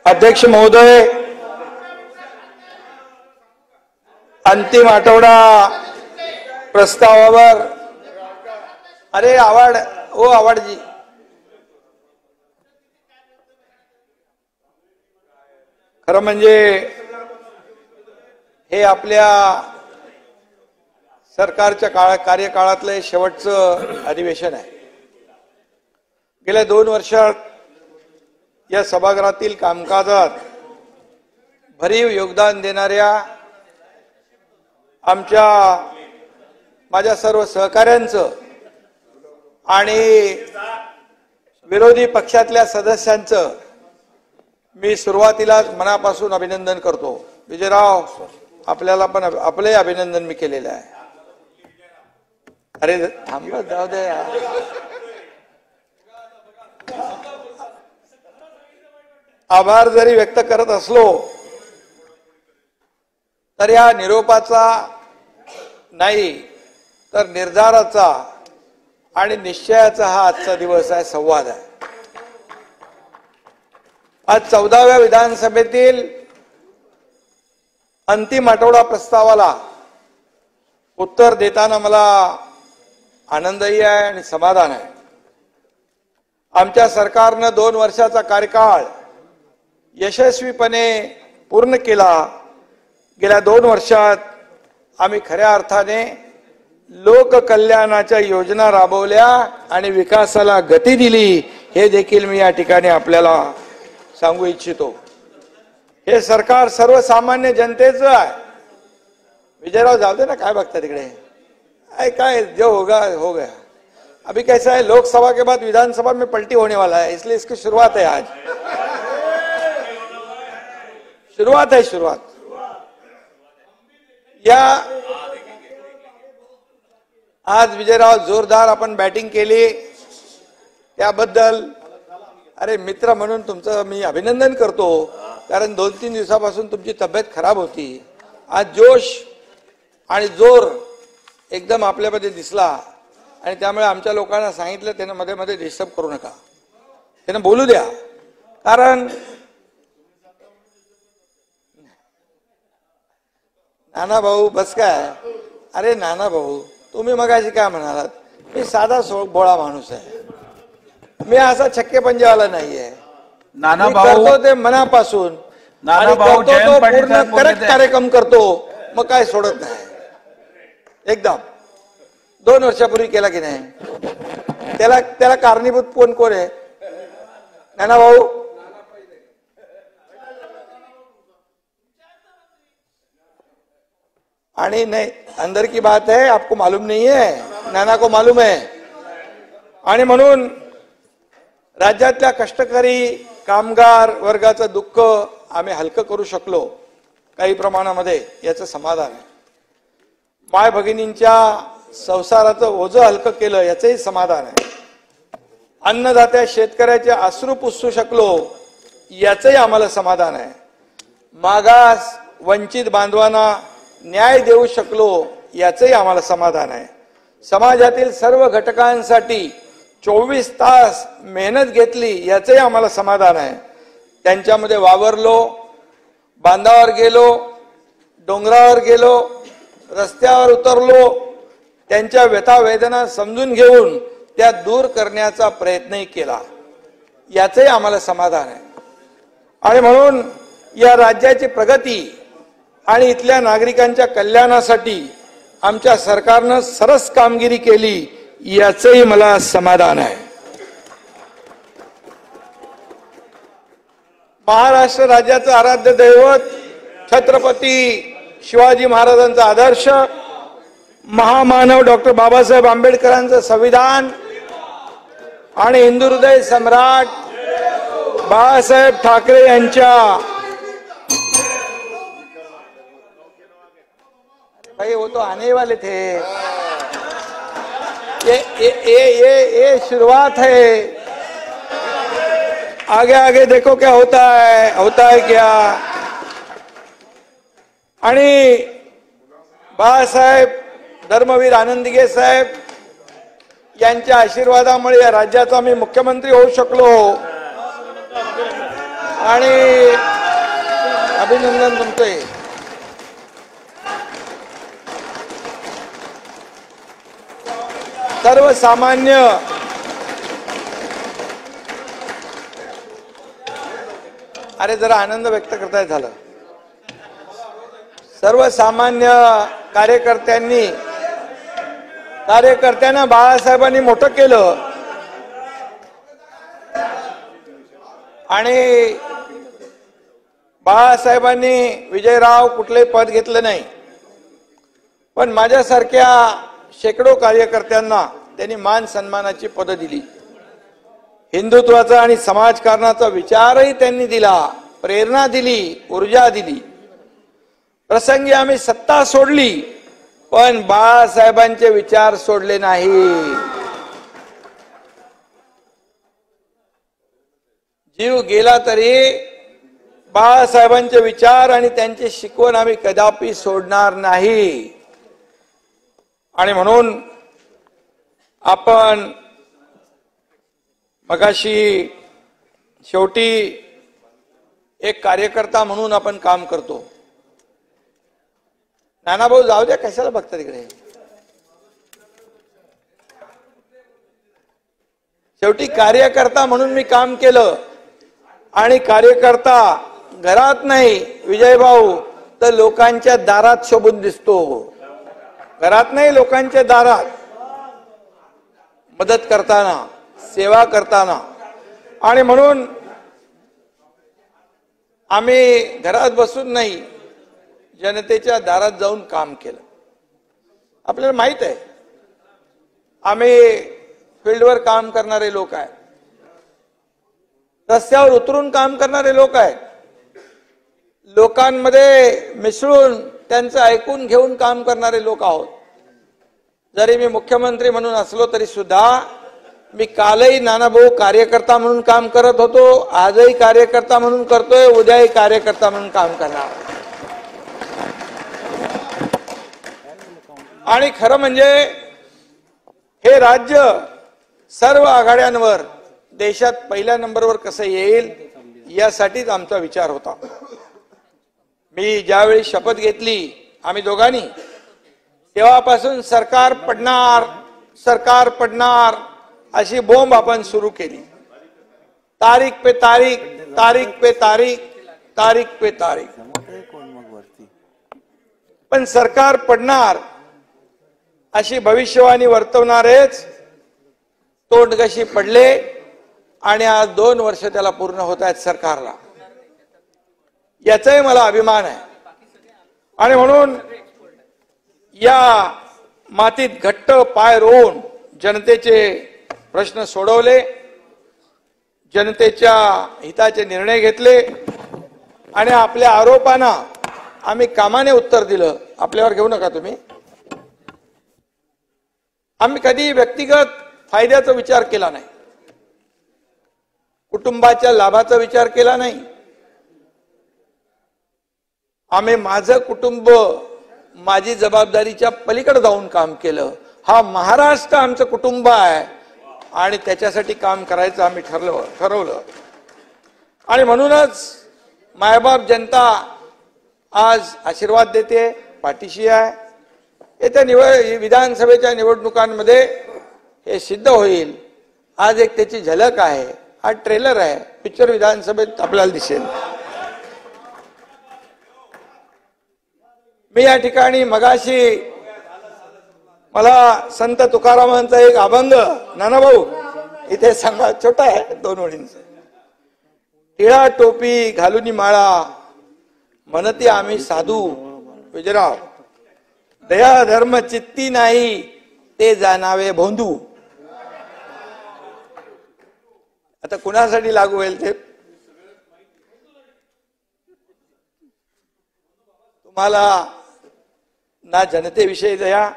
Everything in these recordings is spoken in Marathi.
अध्यक्ष महोदय, अंतिम आठवडा प्रस्तावावर अरे आवाड ओ आवाडजी खरं म्हणजे हे आपल्या सरकारच्या कार्यकाळातले शेवटचं अधिवेशन आहे। गेल्या 2 वर्षात या सभागृहातील कामकाजात भरीव योगदान देणाऱ्या माझ्या सर्व सहकाऱ्यांचं आणि विरोधी पक्षातल्या सदस्यांचं मी सुरुवातीलाच मनापासून अभिनंदन करतो। विजयराव, आपल्याला पण आपले अभिनंदन मी केलेले आहे। अरे थांबा, जाऊ दे यार। आभार जरी व्यक्त करत असलो तर या निरोपाचा नाही तर निर्धाराचा आणि निश्चयाचा हा आजचा दिवस आहे, संवाद आहे। आज 14व्या विधानसभेतील अंतिम आठवडा प्रस्तावाला उत्तर देताना मला आनंदही आहे आणि समाधान आहे। आमच्या सरकारनं 2 वर्षाचा कार्यकाळ यशस्वीपणे पूर्ण केला। गेल्या 2 वर्षात आम्ही खऱ्या अर्थाने लोककल्याणाच्या योजना राबवल्या आणि विकासाला गती दिली, हे देखील मी या ठिकाणी आपल्याला सांगू इच्छितो। हे सरकार सर्वसामान्य जनतेचं आहे। विजयराव, जाऊ दे ना, काय बघता तिकडे? काय जो होगा हो गया। अभी कैसा है, लोकसभा के बाद विधानसभा में पलटी होने वाला है, इसलिए इसकी शुरुआत है। आज शुरुआत है, शुरुआत। या आज विजयराव जोरदार आपण बॅटिंग केली, त्याबद्दल अरे मित्र म्हणून तुमचं मी अभिनंदन करतो। कारण 2-3 दिवसापासून तुमची तब्येत खराब होती। आज जोश आणि जोर एकदम आपल्यामध्ये दिसला आणि त्यामुळे आमच्या लोकांना सांगितलं त्यांना मध्ये मध्ये डिस्टर्ब करू नका, त्यांना बोलू द्या। कारण नाना भाऊ बस काय, अरे नाना भाऊ तुम्ही मगाशी काय म्हणालात, मी साधा भोळा माणूस आहे, मी असा छक्के पंजेवाला नाहीये। नाना भाऊ करतो ते मनापासून, नाना भाऊ पूर्ण करेक्ट कार्यक्रम करतो, मग काय सोडत नाही। एकदम 2 वर्षापूर्वी केला की नाही, त्याला कारणीभूत कोण आहे? नाना भाऊ आणि नहीं, अंदर की बात है, आपको मालूम नहीं है, नाना को मालूम है। आणि म्हणून राज्यातल्या कष्टकरी कामगार वर्गाचं दुःख आम्ही हलकं करू शकलो काही प्रमाणामध्ये, याचं समाधान आहे। माय भगिनींच्या संसाराचं ओझं हलकं केलं, याचंही समाधान आहे। अन्नदात्या शेतकऱ्याचे अश्रू पुसू शकलो, याचंही आम्हाला समाधान आहे। मागास वंचित बांधवांना न्याय देऊ शकलो, याचंही आम्हाला समाधान आहे। समाजातील सर्व घटकांसाठी 24 तास मेहनत घेतली, याचंही आम्हाला समाधान आहे। त्यांच्यामध्ये वावरलो, बांधावर गेलो, डोंगरावर गेलो, रस्त्यावर उतरलो, त्यांच्या व्यथा वेदना समजून घेऊन त्या दूर करण्याचा प्रयत्नही केला, याचंही आम्हाला समाधान आहे। आणि म्हणून या राज्याची प्रगती आणि इथल्या नागरिकांच्या कल्याणासाठी आमच्या सरकारनं सरस कामगिरी केली, याचंही मला समाधान आहे। महाराष्ट्र राज्याचं आराध्य दैवत छत्रपती शिवाजी महाराजांचा आदर्श, महामानव डॉक्टर बाबासाहेब आंबेडकरांचं संविधान आणि हिंदू हृदय सम्राट बाळासाहेब ठाकरे यांच्या भाई वो तो आने वाले थे, ये शुरुआत है, आगे आगे देखो क्या होता है क्या। आणि बाळासाहेब धर्मवीर आनंदगे साहेब यांच्या आशीर्वादामुळे या राज्याचा मी मुख्यमंत्री होऊ शकलो आणि अभिनंदन तुमचे. सर्वसामान्य अरे जरा आनंद व्यक्त करताय झालं. सर्वसामान्य कार्यकर्त्यांना बाळासाहेबांनी मोठं केलं आणि बाळासाहेबांनी विजयराव कुठलंही पद घेतलं नाही, पण माझ्यासारख्या शेकडो कार्यकर्त्यांना त्यांनी मान सन्मानाची पदं दिली. हिंदुत्वाचा आणि समाजकारणाचा विचारही त्यांनी दिला, प्रेरणा दिली, ऊर्जा दिली. प्रसंगी आम्ही सत्ता सोडली, पण बाळासाहेबांचे विचार सोडले नाही. जीव गेला तरी बाळासाहेबांचे विचार आणि त्यांची शिकवण आम्ही कदापि सोडणार नाही. आणि म्हणून आपण मगाशी शेवटी एक कार्यकर्ता म्हणून आपण काम करतो. नानाभाऊ जाऊ द्या, कशाला बघता तिकडे. शेवटी कार्यकर्ता म्हणून मी काम केलं आणि कार्यकर्ता घरात नाही विजयभाऊ तर लोकांच्या दारात शोभून दिसतो. घरात नाही, लोकांच्या दारात मदत करताना, सेवा करताना. आणि म्हणून आम्ही घरात बसून नाही, जनतेच्या दारात जाऊन काम केलं. आपल्याला माहित आहे आम्ही फील्डवर काम करणारे लोक आहेत, रस्त्यावर उतरून काम करणारे लोक आहेत, लोकांमध्ये मिसळून त्यांचं ऐकून घेऊन काम करणारे लोक आहोत. जरी मी मुख्यमंत्री म्हणून असलो तरी सुद्धा मी कालही नानाभाऊ कार्यकर्ता म्हणून काम करत होतो, आजही कार्यकर्ता म्हणून करतोय, उद्याही कार्यकर्ता म्हणून काम करणार. आणि खरं म्हणजे हे राज्य सर्व आघाड्यांवर देशात पहिल्या नंबरवर कसं येईल यासाठीच आमचा विचार होता. मी ज्यावेळी शपथ घेतली आम्ही दोघांनी, तेव्हापासून सरकार पडणार अशी बोंब आपण सुरू केली. तारीख पे तारीख, तारीख पे तारीख, तारीख पे तारीख. पण सरकार पडणार अशी भविष्यवाणी वर्तवणारेच तोंडघशी पडले आणि आज 2 वर्ष त्याला पूर्ण होत आहेत सरकारला. याचाही मला अभिमान आहे. आणि म्हणून या मातीत घट्ट पाय रोवून जनतेचे प्रश्न सोडवले, जनतेच्या हिताचे निर्णय घेतले आणि आपल्या आरोपांना आम्ही कामाने उत्तर दिलं. आपल्यावर घेऊ नका तुम्ही. आम्ही कधी व्यक्तिगत फायद्याचा विचार केला नाही, कुटुंबाच्या लाभाचा विचार केला नाही. आम्ही माझं कुटुंब, माझी जबाबदारीच्या पलीकडे जाऊन काम केलं. हा महाराष्ट्र आमचं कुटुंब आहे आणि त्याच्यासाठी काम करायचं आम्ही ठरवलं. आणि म्हणूनच मायबाप जनता आज आशीर्वाद देते, पाठीशी आहे. येत्या विधानसभेच्या निवडणुकांमध्ये हे सिद्ध होईल. आज एक त्याची झलक आहे, हा ट्रेलर आहे, पिक्चर विधानसभेत आपल्याला दिसेल. मी या ठिकाणी मगाशी मला संत तुकारामांचा एक अभंग नानाभाऊ इथे सांगा, छोटा आहे 2 ओळींचा. टिळा टोपी घालूनी माळा म्हणती आम्ही साधू विजयराव, दया धर्म चित्ती नाही ते जाणावे भोंदू. आता कुणासाठी लागू होईल ते? तुम्हाला ना जनतेविषयी दया,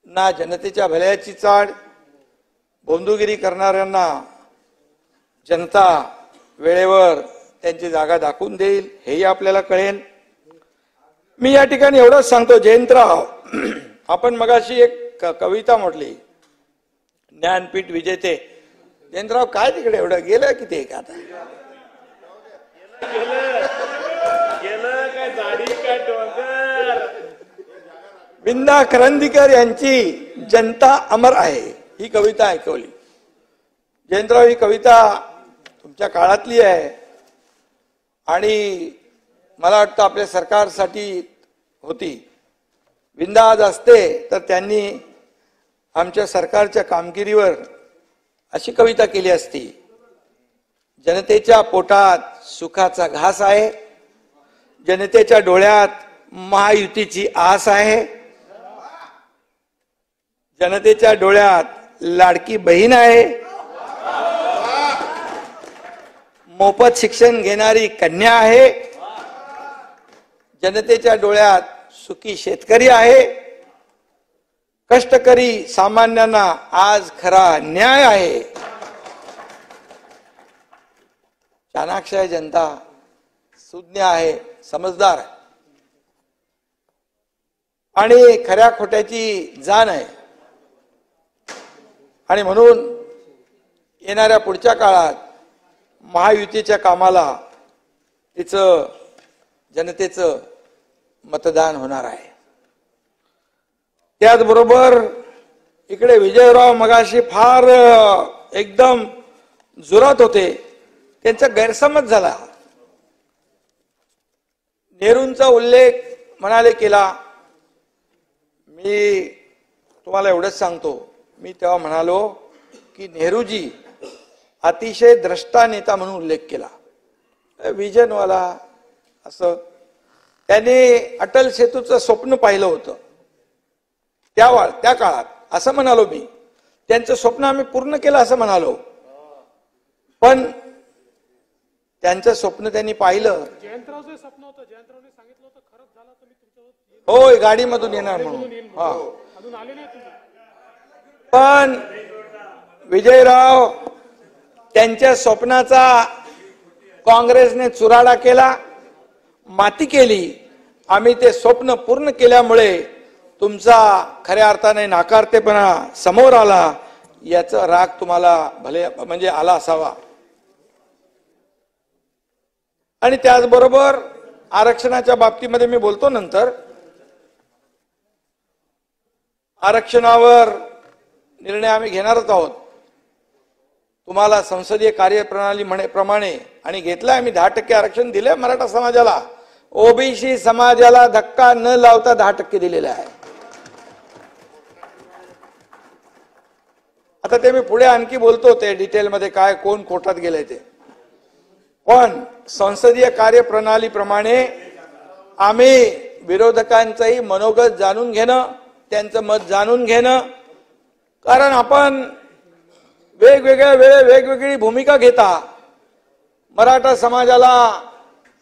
ना जनतेच्या भल्याची चाड. भोंदूगिरी करणाऱ्यांना जनता वेळेवर त्यांची जागा दाखवून देईल हेही आपल्याला कळेल. मी या ठिकाणी एवढंच सांगतो, जयंतराव आपण मगाशी एक कविता म्हटली, ज्ञानपीठ विजेते. जयंतराव काय तिकडे एवढं गेलं किती का आता? गेलं काय दाढी काय डोंगर. विंदा करंदीकर यांची जनता अमर आहे ही कविता ऐकवली. जयंतराव, ही कविता तुमच्या काळातली आहे आणि मला वाटतं आपल्या सरकारसाठी होती. विंदा आज असते तर त्यांनी आमच्या सरकारच्या कामगिरीवर अशी कविता केली असती. जनतेच्या पोटात सुखाचा घास आहे, जनतेच्या डोळ्यात महायुतीची आस आहे, जनतेच्या डोळ्यात लाडकी बहीण आहे, मोफत शिक्षण घेणारी कन्या आहे, जनतेच्या डोळ्यात सुखी शेतकरी आहे, कष्टकरी सामान्यांना आज खरा न्याय आहे. चाणाक्ष आहे जनता, सुज्ञ आहे, समजदार आहे आणि खऱ्या खोट्याची जाण आहे. आणि म्हणून येणाऱ्या पुढच्या काळात महायुतीच्या कामाला तिचं जनतेचं मतदान होणार आहे. त्याचबरोबर इकडे विजयराव मगाशी फार एकदम जोरात होते, त्यांचा गैरसमज झाला. नेहरूंचा उल्लेख म्हणाले केला. मी तुम्हाला एवढंच सांगतो, मी तेव्हा म्हणालो की नेहरूजी अतिशय द्रष्टा नेता म्हणून उल्लेख केला, विजनवाला असं. त्यांनी अटल सेतूचं स्वप्न पाहिलं होतं त्या काळात, असं म्हणालो मी. त्यांचं स्वप्न आम्ही पूर्ण केलं असं म्हणालो, पण त्यांचं स्वप्न त्यांनी पाहिलं. जयंतरावचं स्वप्न होतं, जयंतरावने सांगितलं होतं खरंच झालं तर मी तुमच्यावर होय गाडीमधून येणार म्हणून. हा, अजून आले नाही तुम्ही. पण विजयराव त्यांच्या स्वप्नाचा काँग्रेसने चुराडा केला, माती केली. आम्ही ते स्वप्न पूर्ण केल्यामुळे तुमचा खऱ्या अर्थाने नाकारतेपणा समोर आला. याचा राग तुम्हाला भले म्हणजे आला असावा. आणि त्याचबरोबर आरक्षणाच्या बाबतीमध्ये मी बोलतो नंतर. आरक्षणावर निर्णय आम्ही घेणारच आहोत. तुम्हाला संसदीय कार्यप्रणाली प्रमाणे आणि घेतलं आम्ही 10% आरक्षण दिले मराठा समाजाला. ओबीसी समाजाला धक्का न लावता 10% दिलेला आहे. आता ते मी पुढे आणखी बोलतो ते डिटेलमध्ये काय कोण कोर्टात गेले ते. पण संसदीय कार्यप्रणाली प्रमाणे आम्ही विरोधकांचंही मनोगत जाणून घेणं, त्यांचं मत जाणून घेणं, कारण आपण वेगवेगळ्या वेळे वेगवेगळी भूमिका घेता. मराठा समाजाला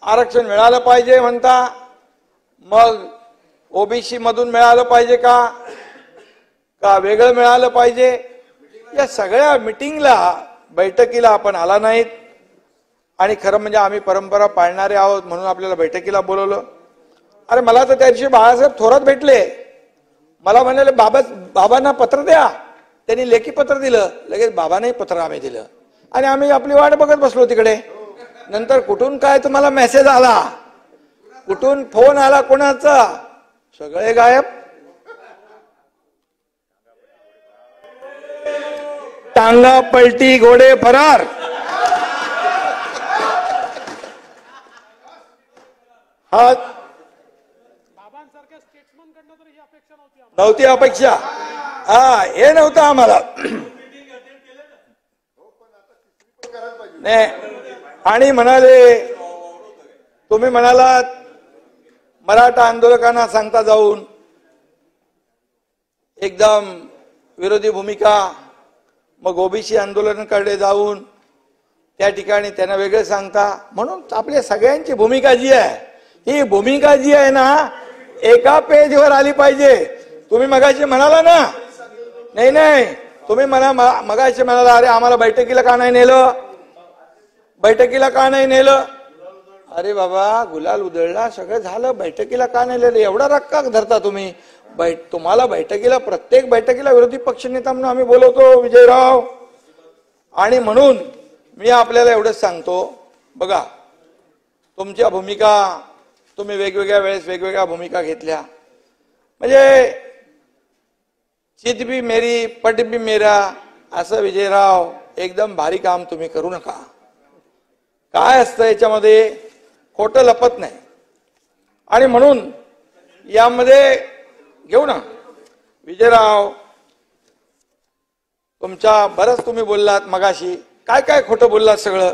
आरक्षण मिळालं पाहिजे म्हणता, मग ओबीसी मधून मिळालं पाहिजे का वेगळं मिळालं पाहिजे. या सगळ्या मिटिंगला बैठकीला आपण आला नाहीत. आणि खरं म्हणजे आम्ही परंपरा पाळणारे आहोत म्हणून आपल्याला बैठकीला बोलवलं. अरे मला तर त्या दिवशी बाळासाहेब थोरात भेटले, मला म्हणाले बाबांना पत्र द्या. त्यांनी लेखी पत्र दिलं, लगेच बाबांनाही पत्र आम्ही दिलं आणि आम्ही आपली वाट बघत बसलो तिकडे. नंतर कुठून काय तुम्हाला मेसेज आला, कुठून फोन आला कोणाचा, सगळे गायब. टांगा पलटी घोडे फरार. हा बाबांसारख्या स्टेट्समन कडनं तर ही अपेक्षा नव्हती अपेक्षा. हा हे नव्हतं आम्हाला. नाही आणि म्हणाले तुम्ही म्हणालात मराठा आंदोलकांना सांगता जाऊन एकदम विरोधी भूमिका, मग ओबीसी आंदोलनाकडे जाऊन त्या ठिकाणी त्यांना वेगळे सांगता. म्हणून आपल्या सगळ्यांची भूमिका जी आहे, ही भूमिका जी आहे ना एका पेजवर आली पाहिजे. तुम्ही मगाशी म्हणाला ना, नाही तुम्ही मगाशी म्हणाला अरे आम्हाला बैठकीला का नाही नेलं, बैठकीला का नाही नेलं. अरे बाबा गुलाल उधळला, सगळं झालं, बैठकीला का नाही नेलं, एवढा राग का धरता तुम्ही. तुम्हाला बैठकीला, प्रत्येक बैठकीला विरोधी पक्षनेता म्हणून आम्ही बोलवतो विजयराव. आणि म्हणून मी आपल्याला एवढंच सांगतो, बघा तुमच्या भूमिका तुम्ही वेगवेगळ्या वेळेस वेगवेगळ्या भूमिका घेतल्या. म्हणजे चित भी मेरी पट भी मेरा असं विजयराव एकदम भारी काम तुम्ही करू नका. काय असतं याच्यामध्ये, खोटं लपत नाही. आणि म्हणून यामध्ये घेऊ ना विजयराव, तुमच्या बरंच तुम्ही बोललात मगाशी, काय काय खोटं बोललात सगळं.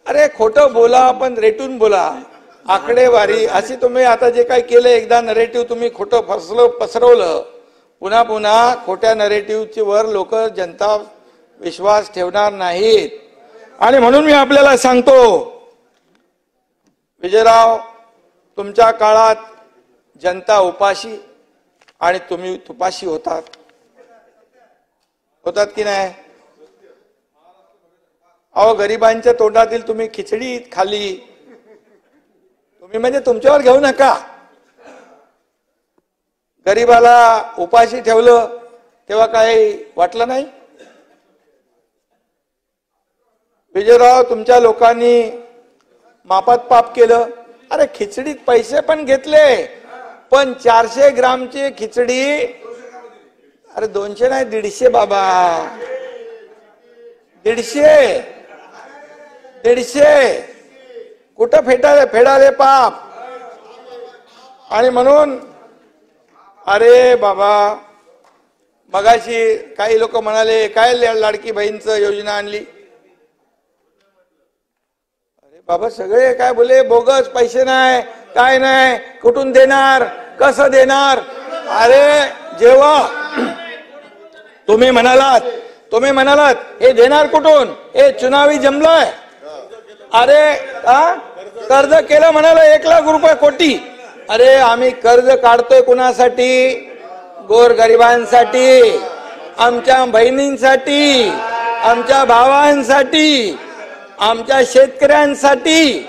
अरे खोटं बोला पण रेटून बोला, आकडेवारी अशी तुम्ही आता जे काही केलं, एकदा नरेटिव्ह तुम्ही खोटं पसरवलं, पुन्हा पुन्हा खोट्या नरेटिव्हची वर लोक जनता विश्वास ठेवणार नाहीत. आणि म्हणून मी आपल्याला सांगतो विजयराव, तुमच्या काळात जनता उपाशी आणि तुम्ही तुपाशी होतात की नाही. अहो गरिबांच्या तोंडातील तुम्ही खिचडी खाल्ली, तुम्ही म्हणजे तुमच्यावर घेऊ नका. गरिबाला उपाशी ठेवलं तेव्हा काही वाटलं नाही. विजयराव, तुमच्या लोकांनी मापात पाप केलं. अरे खिचडीत पैसे पण घेतले, पण 400 ग्रामची खिचडी, अरे 200 नाही 150 बाबा, 150 कुठं फेडाले पाप. आणि म्हणून अरे बाबा, मगाशी काही लोक म्हणाले काय लाडकी बहीणचं योजना आणली. बाबा सगळे काय बोले बोगस, पैसे नाही, काय नाही, कुठून देणार, कसं देणार. अरे जेव्हा तुम्ही म्हणालात हे देणार कुठून, हे चुनावी जमलंय. अरे कर्ज केलं म्हणाला 1 लाख रुपये कोटी. अरे आम्ही कर्ज काढतोय कुणासाठी, गोरगरिबांसाठी, आमच्या बहिणींसाठी, आमच्या भावांसाठी, आमच्या शेतकऱ्यांसाठी.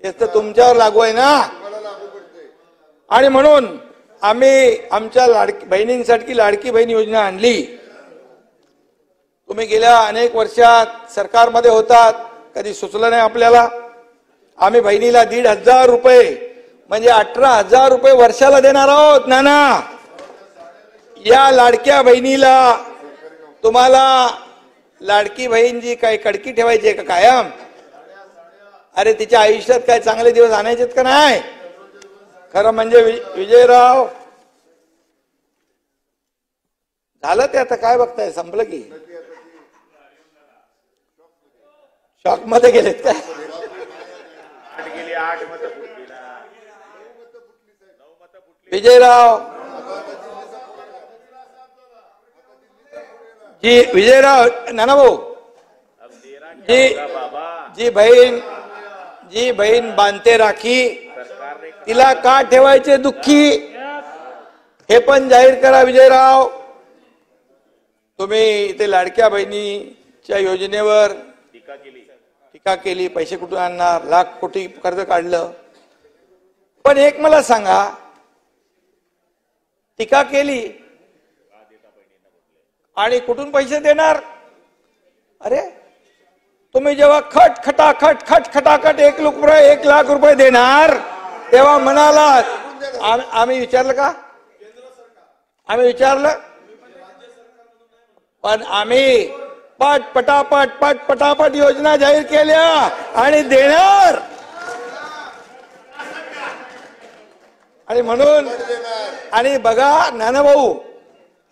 हेच तर तुमच्यावर लागू आहे ना. आणि म्हणून आम्ही आमच्या बहिणींसाठी लाडकी बहीण योजना आणली. तुम्ही गेल्या अनेक वर्षात सरकारमध्ये होतात, कधी सुचलं नाही आपल्याला. आम्ही बहिणीला 1,500 रुपये म्हणजे 18,000 रुपये वर्षाला देणार आहोत. नाना, या लाडक्या बहिणीला तुम्हाला लाडकी बहीण जी काय कडकी ठेवायची आहे का कायम. अरे तिच्या आयुष्यात काय चांगले दिवस आणायचेत का नाही. खरं म्हणजे विजयराव, झालं ते आता काय बघताय, संपलं की. शॉक मध्ये गेलेत काय. विजयराव जी, विजयराव नाना भाऊ जी बहीण बांधते राखी, तिला का ठेवायचे दुःखी, हे पण जाहीर करा. विजयराव, तुम्ही इथे लाडक्या बहिणीच्या योजनेवर टीका केली, पैसे कुठून आणणार, लाख कोटी कर्ज काढलं. पण एक मला सांगा, टीका केली आणि कुठून पैसे देणार. अरे तुम्ही जेव्हा खटाखट 1 लाख रुपये देणार तेव्हा म्हणालात, आम्ही विचारलं का, आम्ही विचारलं. पण आम्ही पटापट योजना जाहीर केल्या आणि देणार. आणि म्हणून, आणि बघा नाना भाऊ,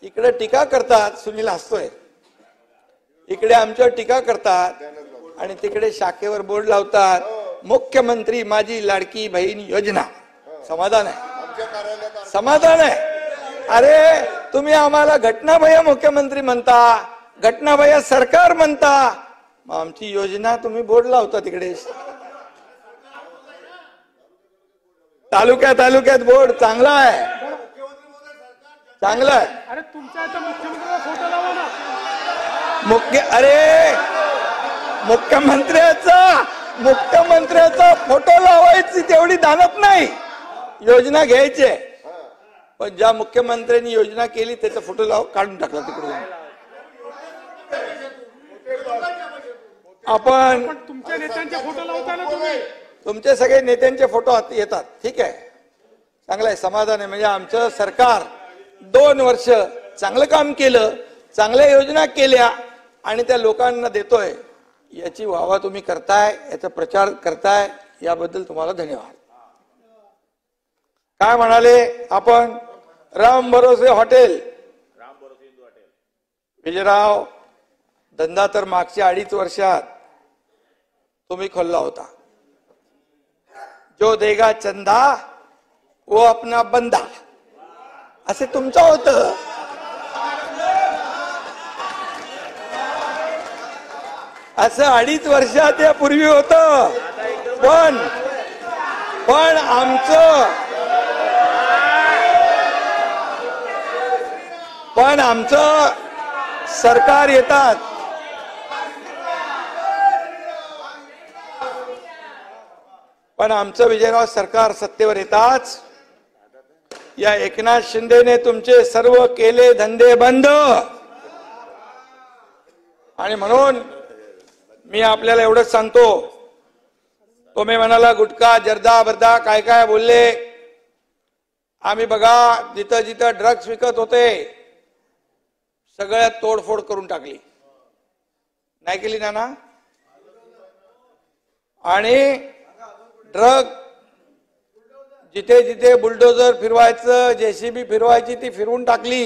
इकडे टीका करतात, सुनील हसतोय, इकडे आमच्यावर टीका करतात आणि तिकडे शाखेवर बोर्ड लावतात मुख्यमंत्री माझी लाडकी बहीण योजना. समाधान आहे, समाधान आहे. अरे तुम्ही आम्हाला घटनाबाह्य मुख्यमंत्री म्हणता, घटनाबाह्य सरकार म्हणता, मग आमची योजना तुम्ही बोर्ड लावता तिकडे. तालुक्यात बोर्ड चांगला आहे, चांगलं आहे. अरे तुमच्या इथं मुख्यमंत्र्याचा फोटो लावा ना. अरे मुख्यमंत्र्याचा फोटो लावायची तेवढी दानत नाही, योजना घ्यायची. पण ज्या मुख्यमंत्र्यांनी योजना केली त्याचा फोटो काढून टाकला तिकडून. आपण तुमच्या नेत्यांचे फोटो लावता ना तुम्ही. तुमचे सगळे नेत्यांचे फोटो येतात, ठीक आहे, चांगलं आहे, समाधान आहे. म्हणजे आमचं सरकार 2 वर्ष चांगलं काम केलं, चांगल्या योजना केल्या आणि त्या लोकांना देतोय, याची वाहवा तुम्ही करताय, याचा प्रचार करताय, याबद्दल तुम्हाला धन्यवाद. काय म्हणाले आपण? राम भरोसे हॉटेल, विजयराव, धंदा तर मागच्या 2.5 वर्षात तुम्ही खोलला होता. जो देगा चंदा वो अपना बंदा, असे तुमचं होतं. असं 2.5 वर्षात यापूर्वी होतं. पण आमचं सरकार येतात, पण आमचं विजयराव सरकार सत्तेवर येताच या एकनाथ शिंदेने तुमचे सर्व केले धंदे बंद. आणि म्हणून मी आपल्याला एवढंच सांगतो, तुम्ही म्हणाला गुटखा जर्दा बर्दा काय काय बोलले. आम्ही बघा जिथं जिथं ड्रग्स विकत होते सगळ्यात तोडफोड करून टाकली, नाही केली ना? आणि ड्रग जिथे जिथे बुलडोजर फिरवायचं, जेसीबी फिरवायची ती फिरवून टाकली.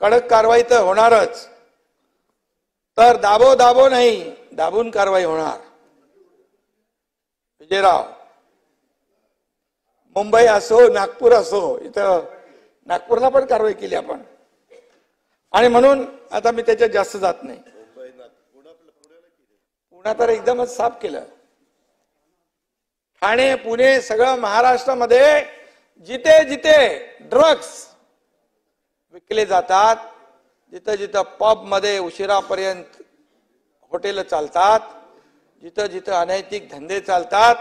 कडक कारवाई तर होणारच, तर दाबो नाही, दाबून कारवाई होणार. विजयराव, मुंबई असो नागपूर असो, इथं नागपूरला पण कारवाई केली आपण. आणि म्हणून आता मी त्याच्यात जास्त जात नाही. पुणे तर एकदमच साफ केलं. ठाणे, पुणे, सगळं महाराष्ट्रामध्ये जिथे जिथे ड्रग्स विकले जातात, जिथं जिथं पब मध्ये उशिरापर्यंत हॉटेल चालतात, जिथं जिथं अनैतिक धंदे चालतात,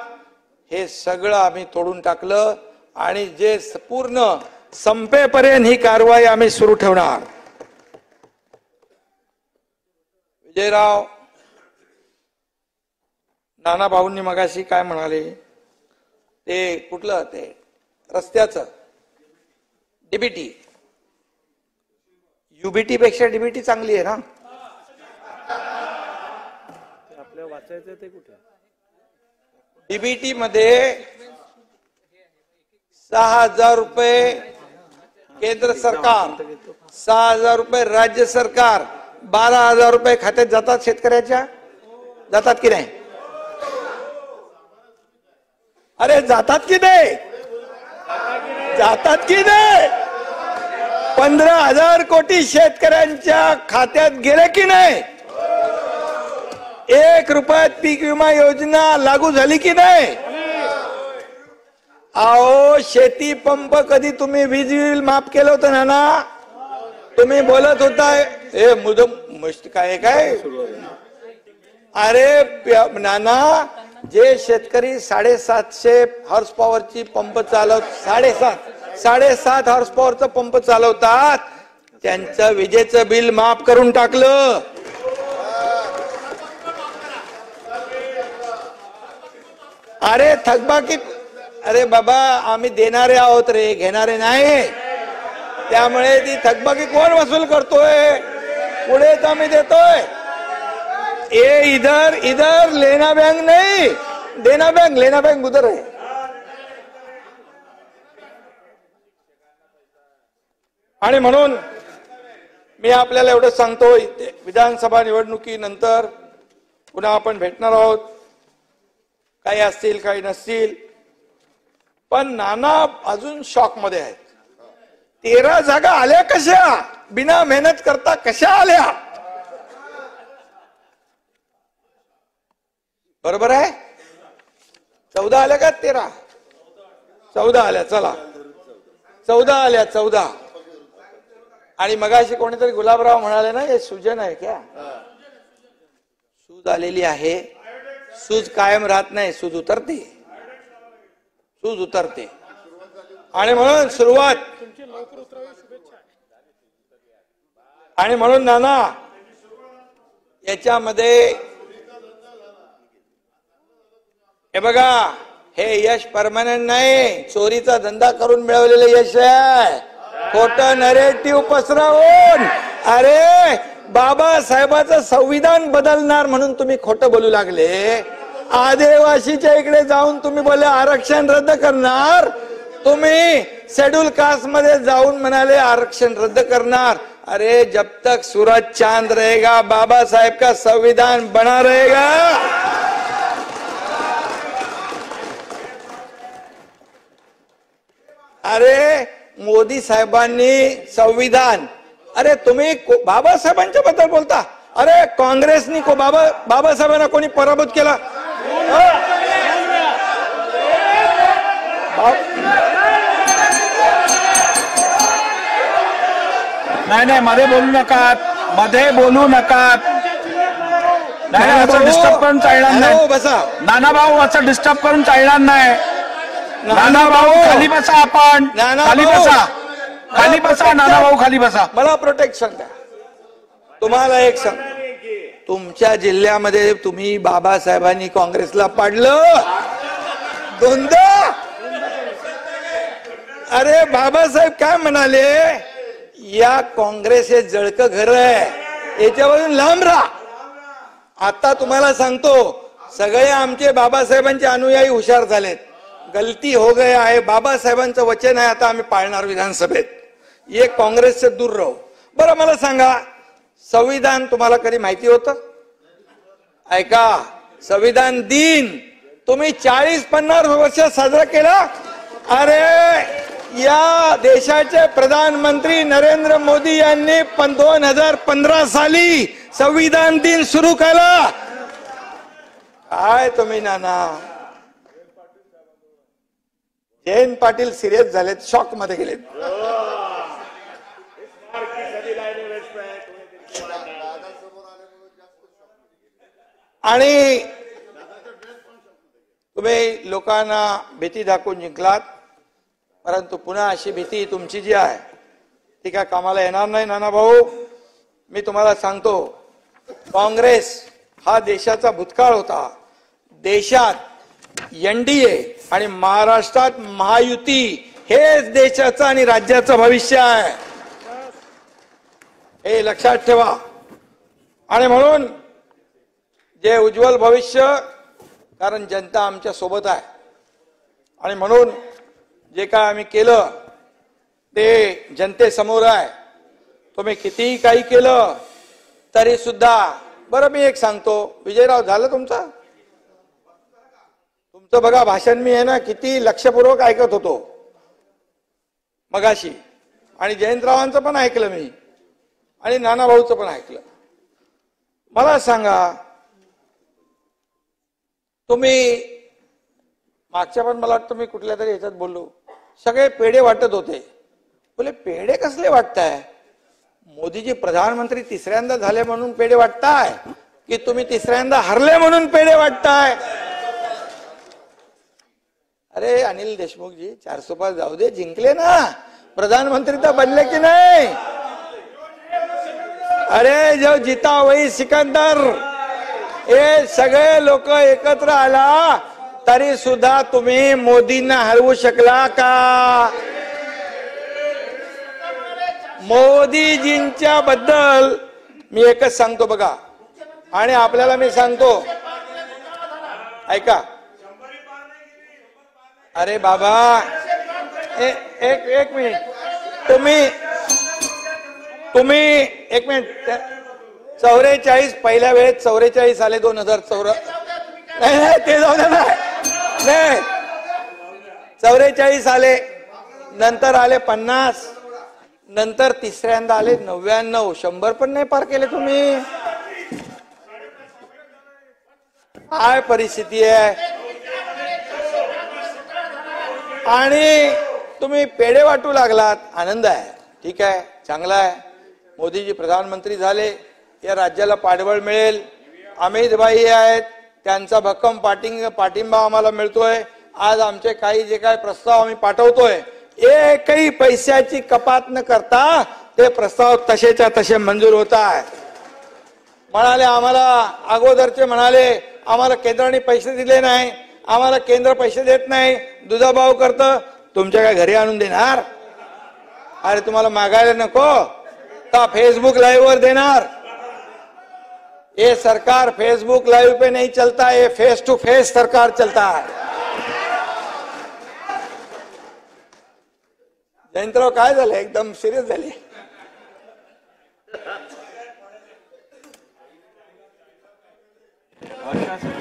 हे सगळं आम्ही तोडून टाकलं. आणि जे पूर्ण संपेपर्यंत ही कारवाई आम्ही सुरू ठेवणार. विजयराव, नाना भाऊंनी मगाशी काय म्हणाले, ते कुठलं ते रस्त्याचं डीबीटी, युबीटी पेक्षा डीबीटी चांगली आहे ना? आपल्या वाचायचं ते कुठे? डीबीटी मध्ये 6,000 रुपये केंद्र सरकार, 6,000 रुपये राज्य सरकार, 12,000 रुपये खात्यात जातात शेतकऱ्याच्या. जातात की नाही? अरे जातात की नाही? जातात की नाही? 15,000 कोटी शेतकऱ्यांच्या खात्यात गेले की नाही? 1 रुपयात पीक विमा योजना लागू झाली की नाही? आओ, शेती पंप कधी तुम्ही वीज बिल माफ केलं होतं ना? तुम्ही बोलत होता हे मुदम काय काय. अरे नाना, जे शेतकरी 750 हॉर्स पॉवरची पंप चालवत 7.5 हॉर्स पॉवरचा पंप चालवतात, त्यांचं विजेचं बिल माफ करून टाकलं. अरे थकबाकी, अरे बाबा आम्ही देणारे आहोत रे, घेणारे नाही. त्यामुळे ती थकबाकी कोण वसूल करतोय? पुढेच आम्ही देतोय. इधर लेना बैंक नहीं, देना बैंक, लेना बैंक उधर है. आणि म्हणून मी आपल्याला एवढं सांगतो, विधानसभा निवडणुकीनंतर पुन्हा आपण भेटणार आहोत. काही असतील काही नसतील, पण नाना अजून शॉक मध्ये आहेत. 13 जागा आल्या कशा? बिना मेहनत करता कशा आल्या? बरोबर आहे? 14 आल्या का 13? 14 आल्या. चला 14 आल्या, 14. आणि मगाशी कोणीतरी गुलाबराव म्हणाले ना, हे सूजन आहे क्या? सूज आलेली आहे. सूज कायम राहत नाही, सूज उतरते, सूज उतरते. आणि म्हणून सुरुवात, आणि म्हणून नाना याच्यामध्ये हे बघा, हे यश परमनंट नाही, चोरीचा धंदा करून मिळवलेलं यश आहे. खोटं नरेटिव्ह पसरवून, अरे बाबासाहेबांचं संविधान बदलणार म्हणून तुम्ही खोटं बोलू लागले. आदिवासीच्या इकडे जाऊन तुम्ही बोले आरक्षण रद्द करणार, तुम्ही शेड्यूल कास्ट मध्ये जाऊन म्हणाले आरक्षण रद्द करणार. अरे जब तक सूरज चांद रहेगा बाबा साहेब का संविधान बना रहेगा. अरे मोदी साहेबांनी संविधान, अरे तुम्ही बाबासाहेबांच्या बद्दल बोलता. अरे काँग्रेसनी बाबासाहेबांना कोणी पराभूत केला? नाही, मध्ये बोलू नका, मध्ये बोलू नका. नाही, असं डिस्टर्ब करून चालणार नाही. बसा नाना भाऊ, असं डिस्टर्ब करून चालणार नाही. नाना भाऊ खाली बसा, आपण खाली बसा, खाली बसा. नाना भाऊ खाली बसा. मला प्रोटेक्शन द्या. तुम्हाला एक सांग, तुमच्या जिल्ह्यामध्ये तुम्ही बाबासाहेबांनी काँग्रेसला पाडलं दोनदा. अरे बाबासाहेब काय म्हणाले, या काँग्रेस हे जळकं घर आहे, याच्यावरून लांब राहा. आता तुम्हाला सांगतो, सगळे आमचे बाबासाहेबांचे अनुयायी हुशार झालेत. गलती हो गया आहे, बाबासाहेबांचं वचन आहे, आता आम्ही पाळणार विधानसभेत. ये काँग्रेस से दूर राहू. बरं मला सांगा, संविधान तुम्हाला कधी माहिती होतं? ऐका, संविधान दिन तुम्ही 40-50 वर्ष साजरा केला. अरे या देशाचे प्रधानमंत्री नरेंद्र मोदी यांनी 2015 साली संविधान दिन सुरू केला. काय तुम्ही नाना, जयंत पाटील सिरियस झालेत, शॉक मध्ये गेलेत. आणि तुम्ही लोकांना भीती दाखवून जिंकलात, परंतु पुन्हा अशी भीती तुमची जी आहे ती काय कामाला येणार नाही. नाना भाऊ, मी तुम्हाला सांगतो, काँग्रेस हा देशाचा भूतकाळ होता. देशात एनडीए आणि महाराष्ट्रात महायुती हेच देशाचं आणि राज्याचं भविष्य आहे, हे लक्षात ठेवा. आणि म्हणून जे उज्ज्वल भविष्य, कारण जनता आमच्या सोबत आहे. आणि म्हणून जे काय आम्ही केलं ते जनतेसमोर आहे. तुम्ही कितीही काही केलं तरी सुद्धा, बरं मी एक सांगतो, विजयराव झालं तुमचं बघा भाषण, मी आहे ना किती लक्षपूर्वक ऐकत होतो मगाशी, आणि जयंतरावांचं पण ऐकलं मी, आणि नाना भाऊचं पण ऐकलं. मला सांगा, तुम्ही मागच्या पण मला वाटतं मी कुठल्या तरी ह्याच्यात बोललो, सगळे पेढे वाटत होते. बोले पेढे कसले वाटताय? मोदीजी प्रधानमंत्री तिसऱ्यांदा झाले म्हणून पेढे वाटताय, की तुम्ही तिसऱ्यांदा हरले म्हणून पेढे वाटताय? अरे अनिल देशमुखजी, 405 जाऊ दे, जिंकले ना, प्रधानमंत्री तर बनले की नाही? अरे जो जीता वही सिकंदर, हे सगळे लोक एकत्र आला तरी सुद्धा तुम्ही मोदींना हरवू शकला का? मोदीजींच्या बद्दल मी एकच सांगतो बघा, आणि आपल्याला मी सांगतो, ऐका. अरे बाबा, एक मिनिट, तुम्ही एक मिनिट. 44 पहिल्या वेळेत 44 आले, 2014 नाही ते जाऊ द्या ना, नाही 44 आले, नंतर आले 50, नंतर तिसऱ्यांदा आले 99, 100 पण नाही पार केले तुम्ही. काय परिस्थिती आहे? आणि तुम्ही पेढे वाटू लागलात. आनंद आहे, ठीक आहे, चांगला आहे. मोदीजी प्रधानमंत्री झाले, या राज्याला पाठबळ मिळेल. अमित भाई आहेत, त्यांचा भक्कम पाठिंबा आम्हाला मिळतोय. आज आमचे काही जे काय प्रस्ताव आम्ही पाठवतोय, एकही पैशाची कपात न करता ते प्रस्ताव तसेच्या तसे मंजूर होत आहे. म्हणाले आम्हाला अगोदरचे म्हणाले आम्हाला केंद्राने पैसे दिले नाही, आम्हाला केंद्र पैसे देत नाही, दुजाभाव करतं, तुमच्या काय घरी आणून देणार? अरे तुम्हाला मागायला नको का फेसबुक लाइव वर देणार? ये सरकार फेसबुक लाइव पे नहीं चलता, ये फेस टू फेस सरकार चलता है। जयंतराव काय झालं, एकदम सिरियस झाले?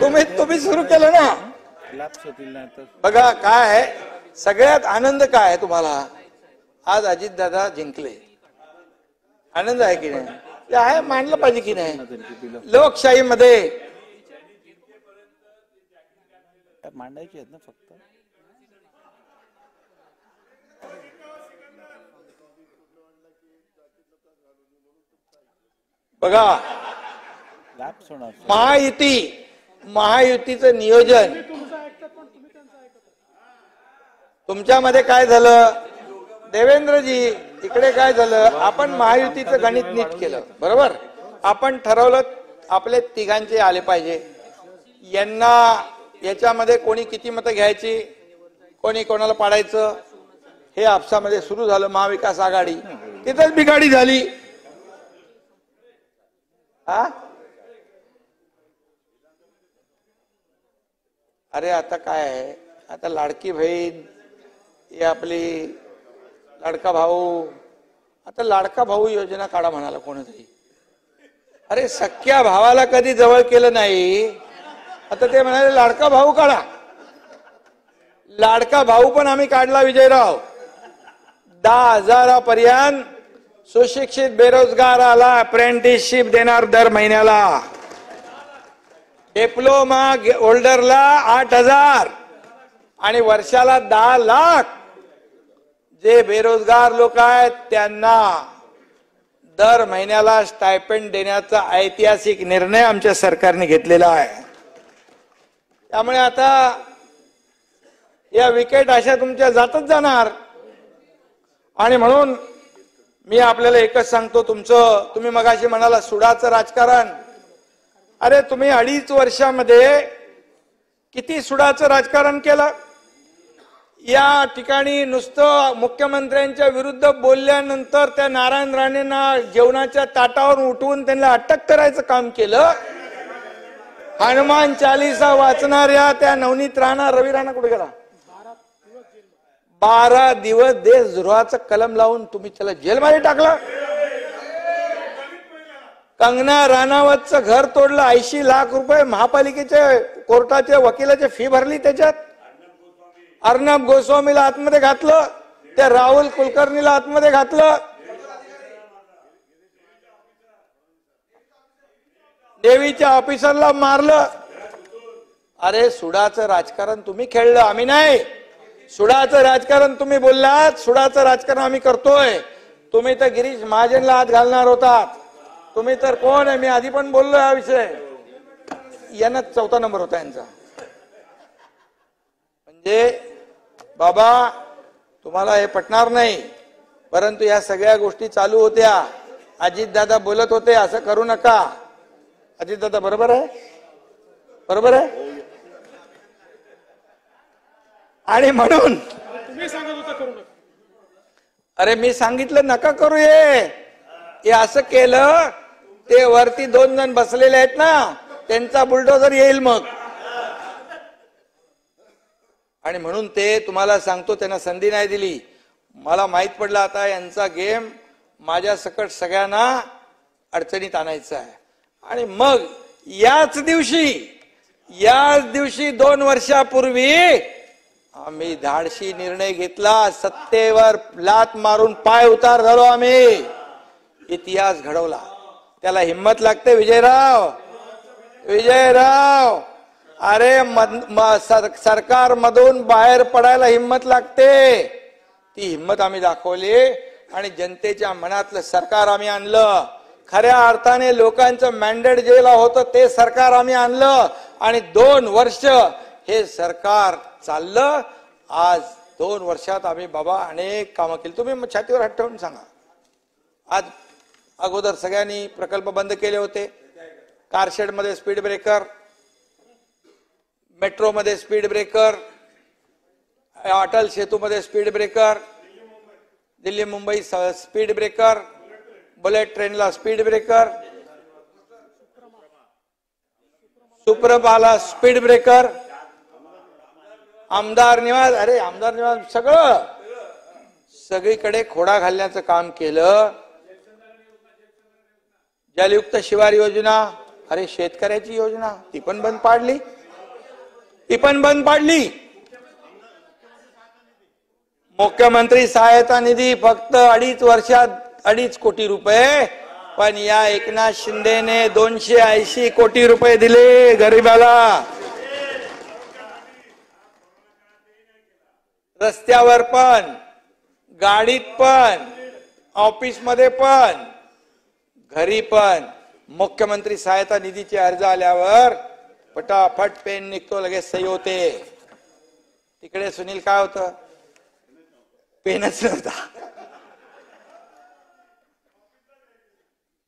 तुम्ही सुरू केलं ना। बघा काय आहे, सगळ्यात आनंद काय आहे तुम्हाला? आज अजितदादा जिंकले, आनंद आहे की नाही? ते आहे, मानलं पाहिजे की नाही? लोकशाहीमध्ये मांडायची आहेत ना फक्त। बघा महायुतीचं नियोजन तुमच्यामध्ये काय झालं देवेंद्रजी? इकडे काय झालं, आपण महायुतीचं गणित नीट केलं, बरोबर? आपण ठरवलं आपले तिघांचे आले पाहिजे, यांना याच्यामध्ये कोणी किती मतं घ्यायची, कोणी कोणाला पाडायचं, हे आपसामध्ये सुरू झालं। महाविकास आघाडी तिथंच बिघाडी झाली। हा, अरे आता काय आहे, आता लाडकी बहीण, ही आपली लाडका भाऊ, आता लाडका भाऊ योजना काढा म्हणाला कोणतरी। अरे सख्या भावाला कधी जवळ केलं नाही, आता ते म्हणाले लाडका भाऊ काढा। लाडका भाऊ पण आम्ही काढला विजयराव। 10,000 पर्यंत सुशिक्षित बेरोजगाराला अप्रेंटिसशिप देणार दर महिन्याला, डिप्लोमा होल्डरला 8,000 आणि वर्षाला 10 लाख। जे बेरोजगार लोक आहेत त्यांना दर महिन्याला स्टायपेंड देण्याचा ऐतिहासिक निर्णय आमच्या सरकारने घेतलेला आहे। त्यामुळे आता या विकेट अशा तुमच्या जातच जाणार। आणि म्हणून मी आपल्याला एकच सांगतो, तुम्ही मगाशी म्हणाला सुडाचं राजकारण, अरे तुम्ही 2.5 वर्षामध्ये किती सुडाचं राजकारण केलं? या ठिकाणी नुसतं मुख्यमंत्र्यांच्या विरुद्ध बोलल्यानंतर त्या नारायण राणेंना जेवणाच्या ताटावर उठवून त्यांना अटक करायचं काम केलं। हनुमान चालीसा वाचणाऱ्या त्या नवनीत राणा, रवी राणा कुठे गेला? 12 दिवस देशद्रोहाचं कलम लावून तुम्ही त्याला जेलमध्ये टाकलं। कंगना राणावतचं घर तोडलं, 80 लाख रुपये महापालिकेचे कोर्टाच्या वकिलाची फी भरली त्याच्यात। अर्णब गोस्वामीला आतमध्ये घातलं, त्या राहुल कुलकर्णीला आतमध्ये घातलं, देवीच्या ऑफिसरला मारलं। अरे सुडाचं राजकारण तुम्ही खेळलं, आम्ही नाही। सुडाचं राजकारण तुम्ही बोललात, सुडाचं राजकारण आम्ही करतोय। तुम्ही तर गिरीश महाजनला हात घालणार होतात, तुम्ही तर कोण आहे, मी आधी पण बोललो हा विषय, यांना 4था नंबर होता यांचा। म्हणजे बाबा तुम्हाला हे पटणार नाही, परंतु या सगळ्या गोष्टी चालू होत्या। अजितदादा बोलत होते असं करू नका। अजितदादा बरोबर आहे, बरोबर आहे। आणि म्हणून तुम्ही सांगत होता करू नका, अरे मी सांगितलं नका करू, हे असं केलं ते वरती 2 जण बसलेले आहेत ना, त्यांचा बुलडोझर येईल मग। आणि म्हणून ते तुम्हाला सांगतो, त्यांना संधी नाही दिली। मला माहित पडलं आता यांचा गेम माझ्या सकट सगळ्यांना अडचणीत आणायचा आहे। आणि मग याच दिवशी 2 वर्षापूर्वी आम्ही धाडशी निर्णय घेतला, सत्तेवर लात मारून पाय उतार झालो, आम्ही इतिहास घडवला। त्याला हिम्मत लागते विजयराव, विजयराव। अरे सरकार मधून बाहेर पडायला हिम्मत लागते, ती हिम्मत आम्ही दाखवली आणि जनतेच्या मनातलं सरकार आम्ही आणलं। खऱ्या अर्थाने लोकांचं मॅन्डेट जेला होतं ते सरकार आम्ही आणलं आणि 2 वर्ष हे सरकार चाललं। आज 2 वर्षात आम्ही बाबा अनेक कामं केली। तुम्ही छातीवर हात ठेवून सांगा, आज अगोदर सगळ्यांनी प्रकल्प बंद केले होते। कारशेड मध्ये स्पीड ब्रेकर, मेट्रोमध्ये स्पीड ब्रेकर, अटल सेतूमध्ये speed breaker, Delhi Mumbai speed breaker, bullet ट्रेनला स्पीड ब्रेकर, सुप्रभाला स्पीड ब्रेकर, आमदार निवास, अरे आमदार निवास सगळं सगळीकडे खोडा घालण्याचं काम केलं. जलयुक्त शिवार योजना, अरे शेतकऱ्याची योजना ती पण बंद पाडली, ती पण बंद पाडली. मुख्यमंत्री सहायता निधी फक्त 2.5 वर्षात 2.5 कोटी रुपये, पण या एकनाथ शिंदेने 280 कोटी रुपये दिले गरीबाला. रस्त्यावर पण, गाडीत पण, ऑफिस मध्ये पण, घरी पण मुख्यमंत्री सहायता निधीचे अर्ज आल्यावर फटाफट पेन निघतो, लगेच सही होते. तिकडे सुनील काय होतं, पेनच नव्हता.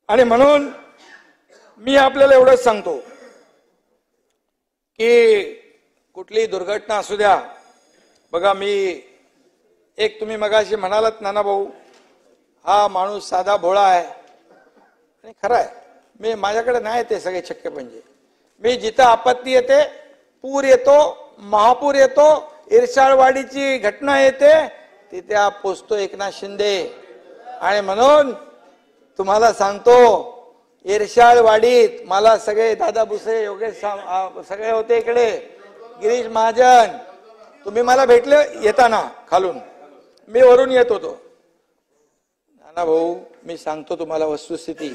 आणि म्हणून मी आपल्याला एवढंच सांगतो की कुठलीही दुर्घटना असू द्या, बघा मी एक, तुम्ही मगाशी म्हणालात नाना भाऊ, हा माणूस साधा भोळा आहे, आणि खरं आहे. मी माझ्याकडे नाही ते सगळे शक्य म्हणजे मी जिथं आपत्ती येते, पूर येतो, महापूर येतो, इरशाळवाडीची घटना येते, तिथे पोचतो एकनाथ शिंदे. आणि म्हणून तुम्हाला सांगतो, इरशाळवाडीत मला सगळे दादा भुसे, योगेश सगळे होते इकडे, गिरीश महाजन, तुम्ही मला भेटले येताना खालून, मी वरून येत होतो. नाना भाऊ मी सांगतो तुम्हाला वस्तुस्थिती,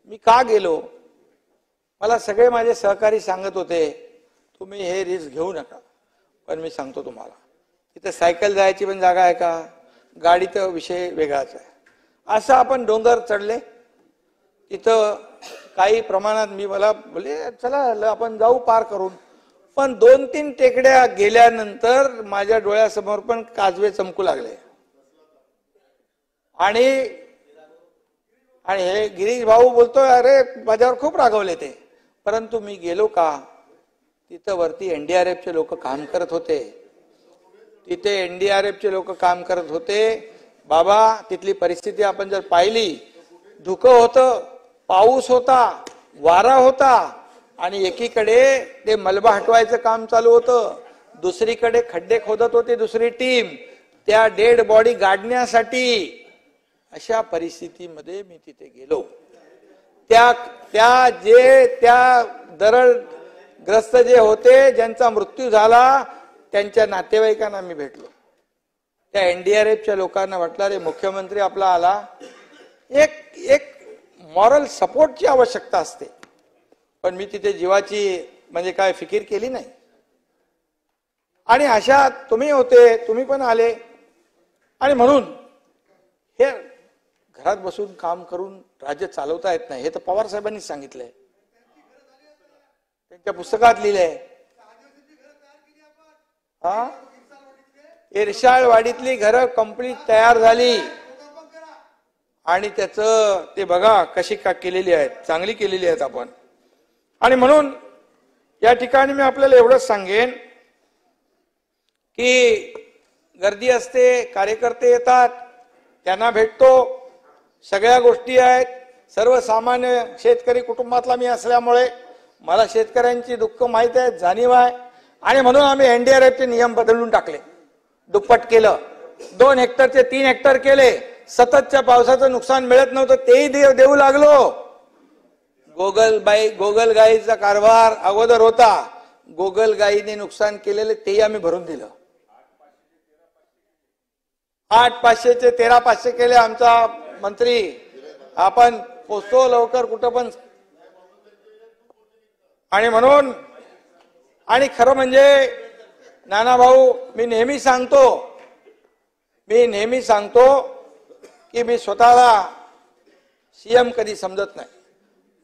मी का गेलो, मला सगळे माझे सहकारी सांगत होते तुम्ही हे रिस्क घेऊ नका, पण मी सांगतो तुम्हाला तिथे सायकल जायची पण जागा आहे का, गाडीचा विषय वेगळाच आहे. असं आपण डोंगर चढले, तिथं काही प्रमाणात मी मला बोलले चला आपण जाऊ पार करून, पण 2-3 टेकड्या गेल्यानंतर माझ्या डोळ्यासमोर पण काजवे चमकू लागले. आणि हे गिरीश भाऊ बोलतोय अरे माझ्यावर खूप रागवले ते, परंतु मी गेलो का, तिथं वरती एनडीआरएफचे लोक काम करत होते, तिथे एनडीआरएफचे लोक काम करत होते. बाबा तिथली परिस्थिती आपण जर पाहिली, धुकं होतं, पाऊस होता, वारा होता, आणि एकीकडे ते मलबा हटवायचं काम चालू होतं, दुसरीकडे खड्डे खोदत होते दुसरी टीम, त्या डेड बॉडी गाडण्यासाठी. अशा परिस्थितीमध्ये मी तिथे गेलो. त्या दरडग्रस्त जे होते, ज्यांचा मृत्यू झाला, त्यांच्या नातेवाईकांना मी भेटलो. त्या एनडीआरएफच्या लोकांना वाटलं अरे मुख्यमंत्री आपला आला, एक मॉरल सपोर्टची आवश्यकता असते, पण मी तिथे जीवाची म्हणजे काय फिकीर केली नाही. आणि अशा तुम्ही होते, तुम्ही पण आले, आणि म्हणून हे घरात बसून काम करून राज्य चालवता येत नाही, हे तर पवार साहेबांनी सांगितलंय, त्यांच्या पुस्तकात लिहिलंय. हा, इरशाळवाडीतली घरं कंप्लीट तयार झाली, आणि त्याचं ते बघा कशी का केलेली आहेत, चांगली केलेली आहेत आपण. आणि म्हणून या ठिकाणी मी आपल्याला एवढंच सांगेन की गर्दी असते, कार्यकर्ते येतात, त्यांना भेटतो, सगळ्या गोष्टी आहेत. सर्वसामान्य शेतकरी कुटुंबातला मी असल्यामुळे मला शेतकऱ्यांची दुःख माहित आहे, जाणीव आहे. आणि म्हणून आम्ही एनडीआरएफचे नियम बदलून टाकले, दुप्पट केलं, 2 हेक्टरचे 3 हेक्टर केले. सततच्या पावसाचं नुकसान मिळत नव्हतं, तेही देऊ लागलो. गोगलगाईचा कारभार अगोदर होता, गोगलगाईने नुकसान केलेले तेही आम्ही भरून दिलं. 8,500चे 13,500 केले. आमचा मंत्री आपण पोचतो लवकर कुठं पण. आणि म्हणून, आणि खरं म्हणजे नाना भाऊ मी नेहमी सांगतो की मी स्वतःला सीएम कधी समजत नाही,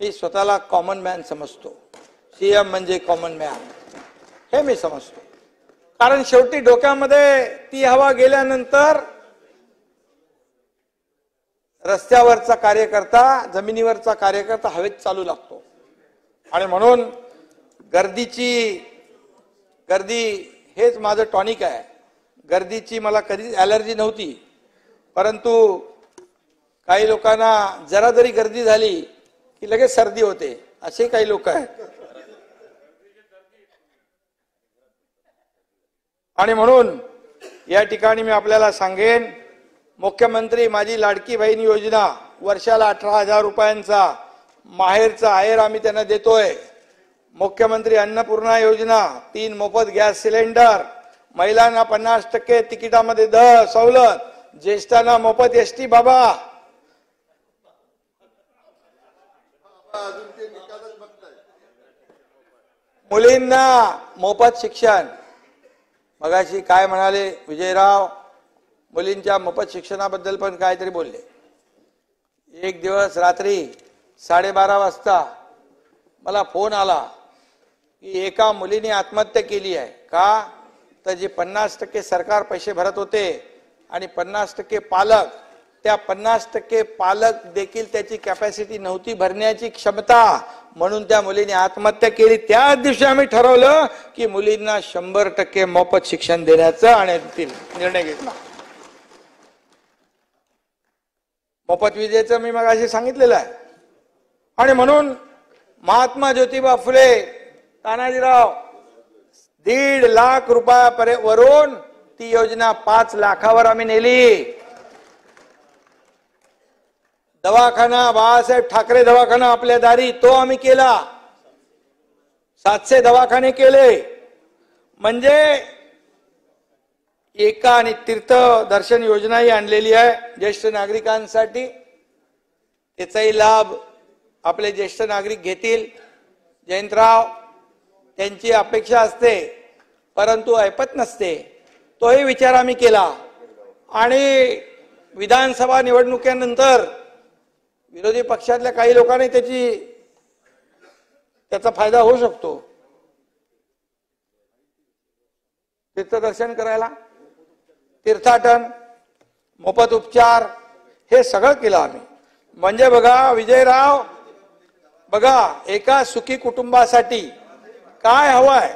मी स्वतःला कॉमन मॅन समजतो. सीएम म्हणजे कॉमन मॅन हे मी समजतो. कारण शेवटी डोक्यामध्ये ती हवा गेल्यानंतर रस्त्यावरचा कार्यकर्ता, जमिनीवरचा कार्यकर्ता हवेत चालू लागतो. आणि म्हणून गर्दीची गर्दी हेच माझं टॉनिक आहे. गर्दीची मला कधीच ॲलर्जी नव्हती, परंतु काही लोकांना जरा जरी गर्दी झाली की लगेच सर्दी होते, असे काही लोक आहेत. आणि म्हणून या ठिकाणी मी आपल्याला सांगेन, मुख्यमंत्री माझी लाडकी बहीण योजना वर्षाला 18,000 रुपयांचा माहेरचा आहेर आम्ही त्यांना देतोय. मुख्यमंत्री अन्नपूर्णा योजना, 3 मोफत गॅस सिलेंडर, महिलांना 50% तिकिटामध्ये सवलत, ज्येष्ठांना मोफत एसटी बाबा, मुलींना मोफत शिक्षण. मगाशी काय म्हणाले विजयराव, मुलींच्या मोफत शिक्षणाबद्दल पण काहीतरी बोलले. एक दिवस रात्री 12:30 वाजता मला फोन आला की एका मुलीने आत्महत्या केली आहे. का तर जे 50% सरकार पैसे भरत होते आणि 50% पालक, त्या 50% पालक देखील त्याची कॅपॅसिटी नव्हती भरण्याची क्षमता, म्हणून त्या मुलीने आत्महत्या केली. त्याच दिवशी आम्ही ठरवलं की मुलींना 100% मोफत शिक्षण देण्याचा आणि निर्णय घेतला. मोफत विजेचं मी मगाशी सांगितलेलं आहे. आणि म्हणून महात्मा ज्योतिबा फुले, तानाजीराव 1.5 लाख रुपयावरून ती योजना 5 लाखावर आम्ही नेली. दवाखाना, बाळासाहेब ठाकरे दवाखाना आपल्या दारी, तो आम्ही केला. 700 दवाखाने केले. म्हणजे एका आणि तीर्थ दर्शन योजनाही आणलेली आहे ज्येष्ठ नागरिकांसाठी. त्याचाही लाभ आपले ज्येष्ठ नागरिक घेतील. जयंतराव, त्यांची अपेक्षा असते परंतु ऐपत नसते, तोही विचार आम्ही केला. आणि विधानसभा निवडणुकीनंतर विरोधी पक्षातल्या काही लोकांनी त्याचा फायदा होऊ शकतो. तीर्थदर्शन करायला, तीर्थाटन, मोफत उपचार, हे सगळं केलं आम्ही. म्हणजे बघा विजयराव, बघा एका सुखी कुटुंबासाठी काय हवंय,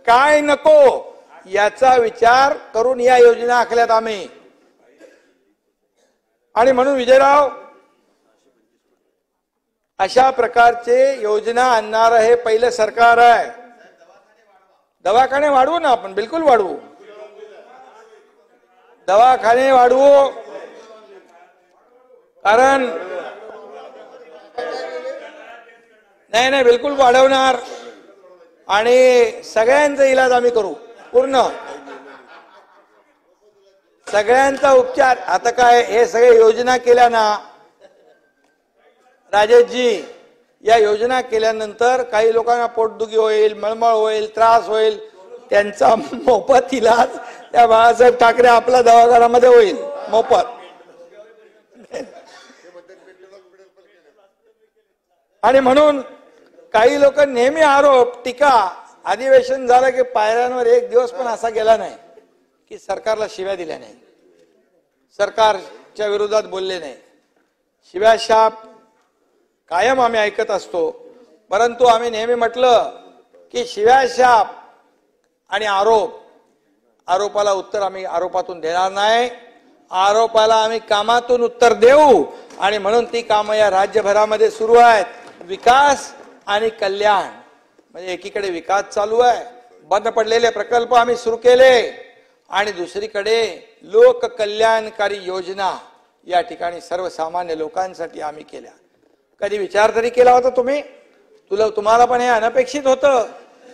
काय नको, याचा विचार करून या योजना आखल्यात आम्ही. आणि म्हणून विजयराव, अशा प्रकारचे योजना आणणारं हे पहिलं सरकार आहे. दवाखाने वाढवू ना आपण, बिलकुल वाढवू, दवाखाने वाढवू. कारण नाही बिलकुल वाढवणार. आणि सगळ्यांचा इलाज आम्ही करू, पूर्ण सगळ्यांचा उपचार. आता काय हे सगळे योजना केल्या ना राजेशजी, या योजना केल्यानंतर काही लोकांना पोटदुखी होईल, मळमळ होईल, त्रास होईल, त्यांचा मोफत इलाज त्या बाळासाहेब ठाकरे आपल्या दवाखान्यामध्ये होईल, मोफत. आणि म्हणून काही लोक नेहमी आरोप, टीका, अधिवेशन झालं की पायऱ्यांवर एक दिवस पण असा गेला नाही की सरकारला शिव्या दिल्या नाही, सरकारच्या विरोधात बोलले नाही. शिव्याशाप कायम आम्ही ऐकत असतो, परंतु आम्ही नेहमी म्हटलं की शिव्याशाप आणि आरोपाला उत्तर आम्ही आरोपातून देणार नाही, आरोपाला आम्ही कामातून उत्तर देऊ. आणि म्हणून ती कामं या राज्यभरामध्ये सुरू आहेत. विकास आणि कल्याण, म्हणजे एकीकडे विकास चालू आहे, बंद पडलेले प्रकल्प आम्ही सुरू केले, आणि दुसरीकडे लोक कल्याणकारी योजना या ठिकाणी सर्वसामान्य लोकांसाठी आम्ही केल्या. कधी विचार तरी केला होता तुम्ही? तुम्हाला पण हे अनपेक्षित होतं?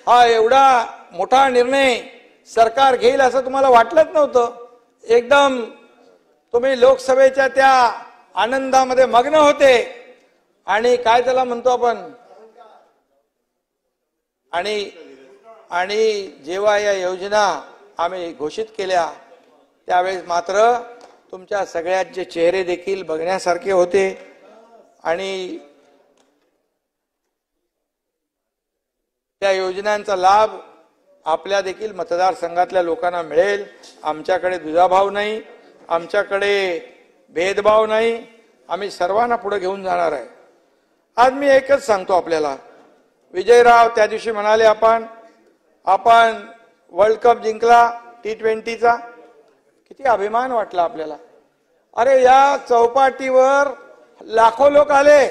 हा एवढा मोठा निर्णय सरकार घेईल असं तुम्हाला वाटलंच नव्हतं. एकदम तुम्ही लोकसभेच्या त्या आनंदामध्ये मग्न होते. आणि काय त्याला म्हणतो आपण, आणि जेव्हा या योजना आम्ही घोषित केल्या त्यावेळेस मात्र तुमच्या सगळ्यांचे चेहरे देखील बघण्यासारखे होते. आणि त्या योजनांचा लाभ आपल्या देखील मतदारसंघातल्या लोकांना मिळेल. आमच्याकडे दुजाभाव नाही, आमच्याकडे भेदभाव नाही, आम्ही सर्वांना पुढे घेऊन जाणार आहे. आज मी एकच सांगतो आपल्याला, विजयराव त्या दिवशी म्हणाले आपण वर्ल्ड कप जिंकला T20चा, किती अभिमान वाटला आपल्याला. अरे या चौपाटीवर लाखो लोक आले,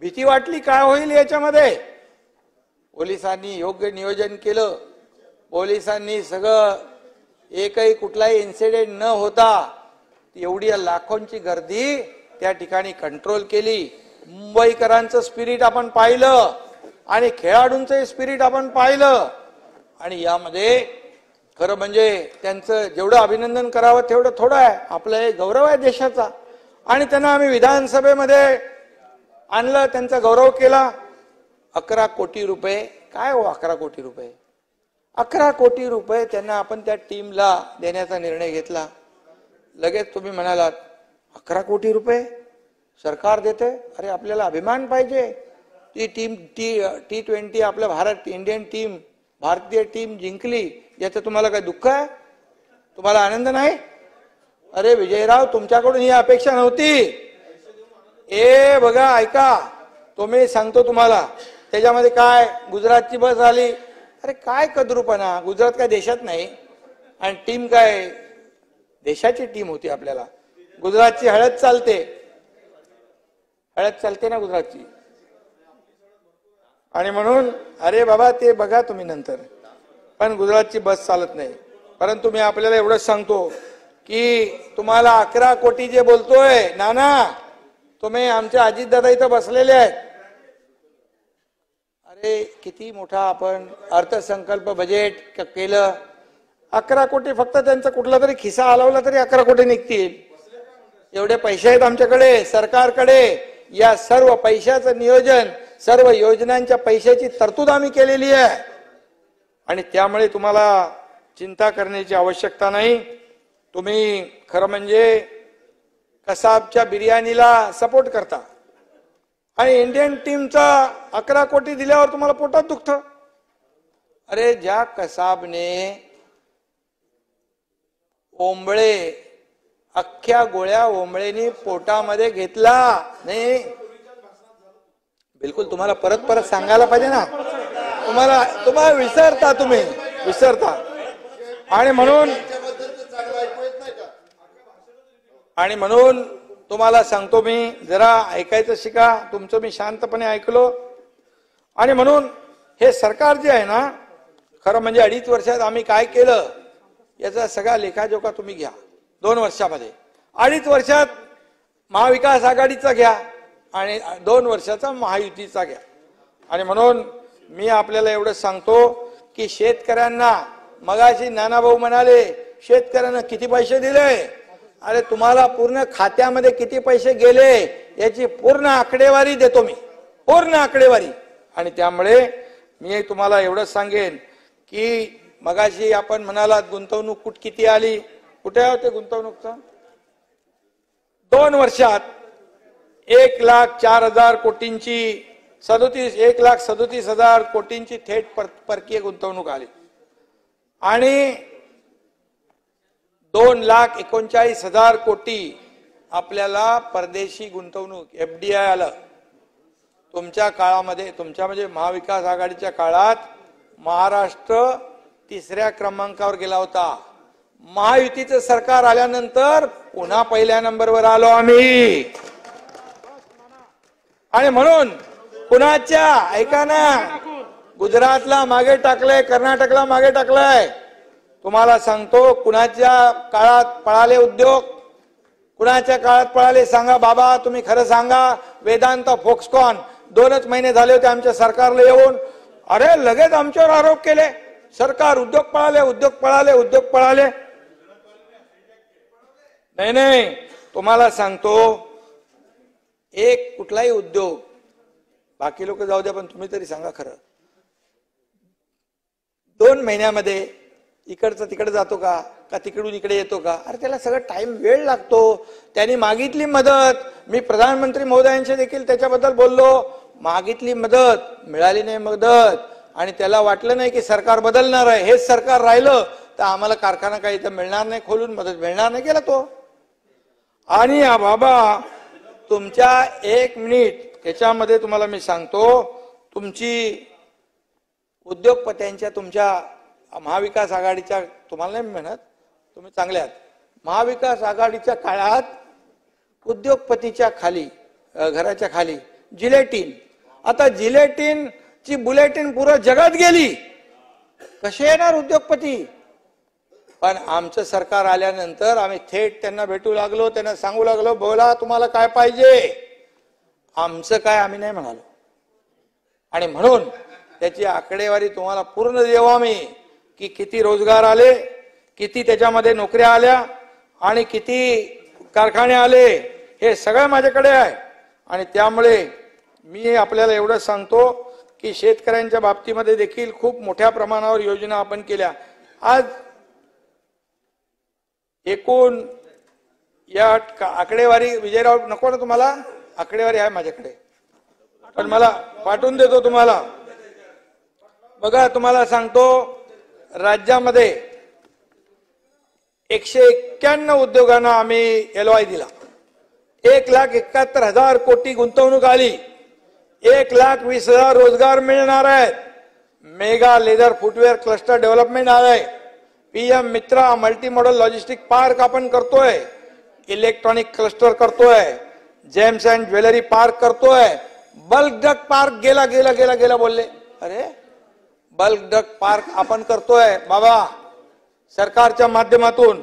भीती वाटली काय होईल याच्यामध्ये. पोलिसांनी योग्य नियोजन केलं, पोलिसांनी सगळं एकही कुठलाही इन्सिडेंट न होता एवढी लाखोंची गर्दी त्या ठिकाणी कंट्रोल केली. मुंबईकरांचं स्पिरिट आपण पाहिलं आणि खेळाडूंचं स्पिरिट आपण पाहिलं. आणि यामध्ये खरं म्हणजे त्यांचं जेवढं अभिनंदन करावं तेवढं थोडं आहे. आपलं हे गौरव आहे देशाचा. आणि त्यांना आम्ही विधानसभेमध्ये आणलं, त्यांचा गौरव केला. 11 कोटी रुपये काय हो, 11 कोटी रुपये, 11 कोटी रुपये त्यांना आपण त्या टीमला देण्याचा निर्णय घेतला. लगेच तुम्ही म्हणालात 11 कोटी रुपये सरकार देते. अरे आपल्याला अभिमान पाहिजे. ती टीम T20 आपलं इंडियन टीम, भारतीय टीम जिंकली, याचं तुम्हाला काय दुःख आहे? तुम्हाला आनंद नाही? अरे विजयराव, तुमच्याकडून ही अपेक्षा नव्हती. बघा ऐका, तुम्ही सांगतो तुम्हाला, त्याच्यामध्ये काय गुजरातची बस आली. अरे काय कद्रूपणा, गुजरात काय देशात नाही आणि टीम काय देशाची टीम होती. आपल्याला गुजरातची हळद चालते ना गुजरातची. आणि म्हणून अरे बाबा ते बघा तुम्ही नंतर, पण गुजरातची बस चालत नाही. परंतु मी आपल्याला एवढंच सांगतो की तुम्हाला 11 कोटी जे बोलतोय नाना, तुम्ही आमच्या अजितदादा इथं बसलेले आहेत. अरे किती मोठा आपण अर्थसंकल्प बजेट केलं. 11 कोटी फक्त त्यांचा कुठला तरी खिसा हलवला तरी 11 कोटी निघतील. एवढे पैसे आहेत आमच्याकडे, सरकारकडे. या सर्व पैशाचं नियोजन, सर्व योजनांच्या पैशाची तरतूद आम्ही केलेली आहे. आणि त्यामुळे तुम्हाला चिंता करण्याची आवश्यकता नाही. तुम्ही खरं म्हणजे कसाबच्या बिर्याणीला सपोर्ट करता आणि इंडियन टीमचा 11 कोटी दिल्यावर तुम्हाला पोटात दुखतं. अरे ज्या कसाबने ओंबळे अख्ख्या गोळ्या ओंबळेनी पोटामध्ये घेतला नाही, बिलकुल तुम्हाला परत सांगायला पाहिजे ना. तुम्हाला विसरता. आणि म्हणून तुम्हाला सांगतो, मी जरा ऐकायचं शिका. तुमचं मी शांतपणे ऐकलो. आणि म्हणून हे सरकार जे आहे ना, खरं म्हणजे 2.5 वर्षात आम्ही काय केलं याचा सगळा लेखाजोखा तुम्ही घ्या. 2 वर्षामध्ये 2.5 वर्षात महाविकास आघाडीचा घ्या आणि 2 वर्षाचा महायुतीचा घ्या. आणि म्हणून मी आपल्याला एवढं सांगतो की शेतकऱ्यांना, मगाशी नानाभाऊ म्हणाले शेतकऱ्यांना किती पैसे दिले. अरे तुम्हाला पूर्ण खात्यामध्ये किती पैसे गेले याची पूर्ण आकडेवारी देतो मी, पूर्ण आकडेवारी. आणि त्यामुळे मी तुम्हाला एवढंच सांगेन की मगाशी आपण म्हणालात गुंतवणूक किती आली, कुठे होते गुंतवणूकचा? 2 वर्षात 1,04,000 कोटींची 1,37,000 कोटींची थेट परकीय गुंतवणूक आली. आणि 2,39,000 कोटी आपल्याला परदेशी गुंतवणूक FDI आलं. तुमच्या काळामध्ये, तुमच्या म्हणजे महाविकास आघाडीच्या काळात महाराष्ट्र 3ऱ्या क्रमांकावर गेला होता. महायुतीचं सरकार आल्यानंतर पुन्हा 1ल्या नंबरवर आलो आम्ही. आणि म्हणून कुणाच्या, ऐका ना, गुजरातला मागे टाकलंय, कर्नाटकला मागे टाकलंय. तुम्हाला सांगतो कुणाच्या काळात पळाले उद्योग, कुणाच्या काळात पळाले सांगा बाबा, तुम्ही खरं सांगा. वेदांत, फोक्सकॉन 2च महिने झाले होते आमच्या सरकारला येऊन. अरे लगेच आमच्यावर आरोप केले, सरकार उद्योग पळाले. नाही, तुम्हाला सांगतो एक कुठलाही उद्योग, बाकी लोक जाऊ द्या पण तुम्ही तरी सांगा खरं, 2 महिन्यामध्ये इकडचं तिकडे जातो का तिकडून इकडे येतो का? अरे त्याला सगळं टाइम, वेळ लागतो. त्यांनी मागितली मदत, मी प्रधानमंत्री महोदयांशी देखील त्याच्याबद्दल बोललो. मागितली मदत, मिळाली नाही मदत. आणि त्याला वाटलं नाही की सरकार बदलणार आहे. हेच सरकार राहिलं तर आम्हाला कारखाना काही इथं मिळणार नाही, खोलून मदत मिळणार नाही, गेला तो. आणि बाबा तुमच्या 1 मिनिट त्याच्यामध्ये तुम्हाला मी सांगतो, तुमची उद्योगपत्यांच्या, तुमच्या महाविकास आघाडीच्या, तुम्हाला नाही म्हणत, तुम्ही चांगले आहात, महाविकास आघाडीच्या काळात उद्योगपतीच्या खाली, घराच्या खाली जिलेटिन, आता जिलेटिन ची बुलेटिन पुरं जगात गेली, कसे येणार उद्योगपती? पण आमचं सरकार आल्यानंतर आम्ही थेट त्यांना भेटू लागलो, त्यांना सांगू लागलो, बोला तुम्हाला काय पाहिजे, आमचं काय आम्ही नाही म्हणालो. आणि म्हणून त्याची आकडेवारी तुम्हाला पूर्ण देऊ आम्ही, की किती रोजगार आले, किती त्याच्यामध्ये नोकऱ्या आल्या आणि किती कारखाने आले, हे सगळं माझ्याकडे आहे. आणि त्यामुळे मी आपल्याला एवढं सांगतो की शेतकऱ्यांच्या बाबतीमध्ये देखील खूप मोठ्या प्रमाणावर योजना आपण केल्या. आज एकूण या आकडेवारी, विजयराव नको ना तुम्हाला, आकडेवारी आहे माझ्याकडे, पण मला पाठवून देतो तुम्हाला. बघा, तुम्हाला सांगतो, राज्यामध्ये 191 उद्योगांना आम्ही LOI दिला, 1,71,000 कोटी गुंतवणूक आली, 1,20,000 रोजगार मिळणार आहेत. Mega leather footwear cluster development आहे, PM मित्रा मल्टी मॉडल लॉजिस्टिक पार्क आपण करतोय, इलेक्ट्रॉनिक क्लस्टर करतोय, जेम्स अँड ज्वेलरी पार्क करतोय, बल्क ड्रग पार्क गेला गेला गेला गेला बोलले, अरे बल्क ड्रग पार्क आपण करतोय बाबा सरकारच्या माध्यमातून,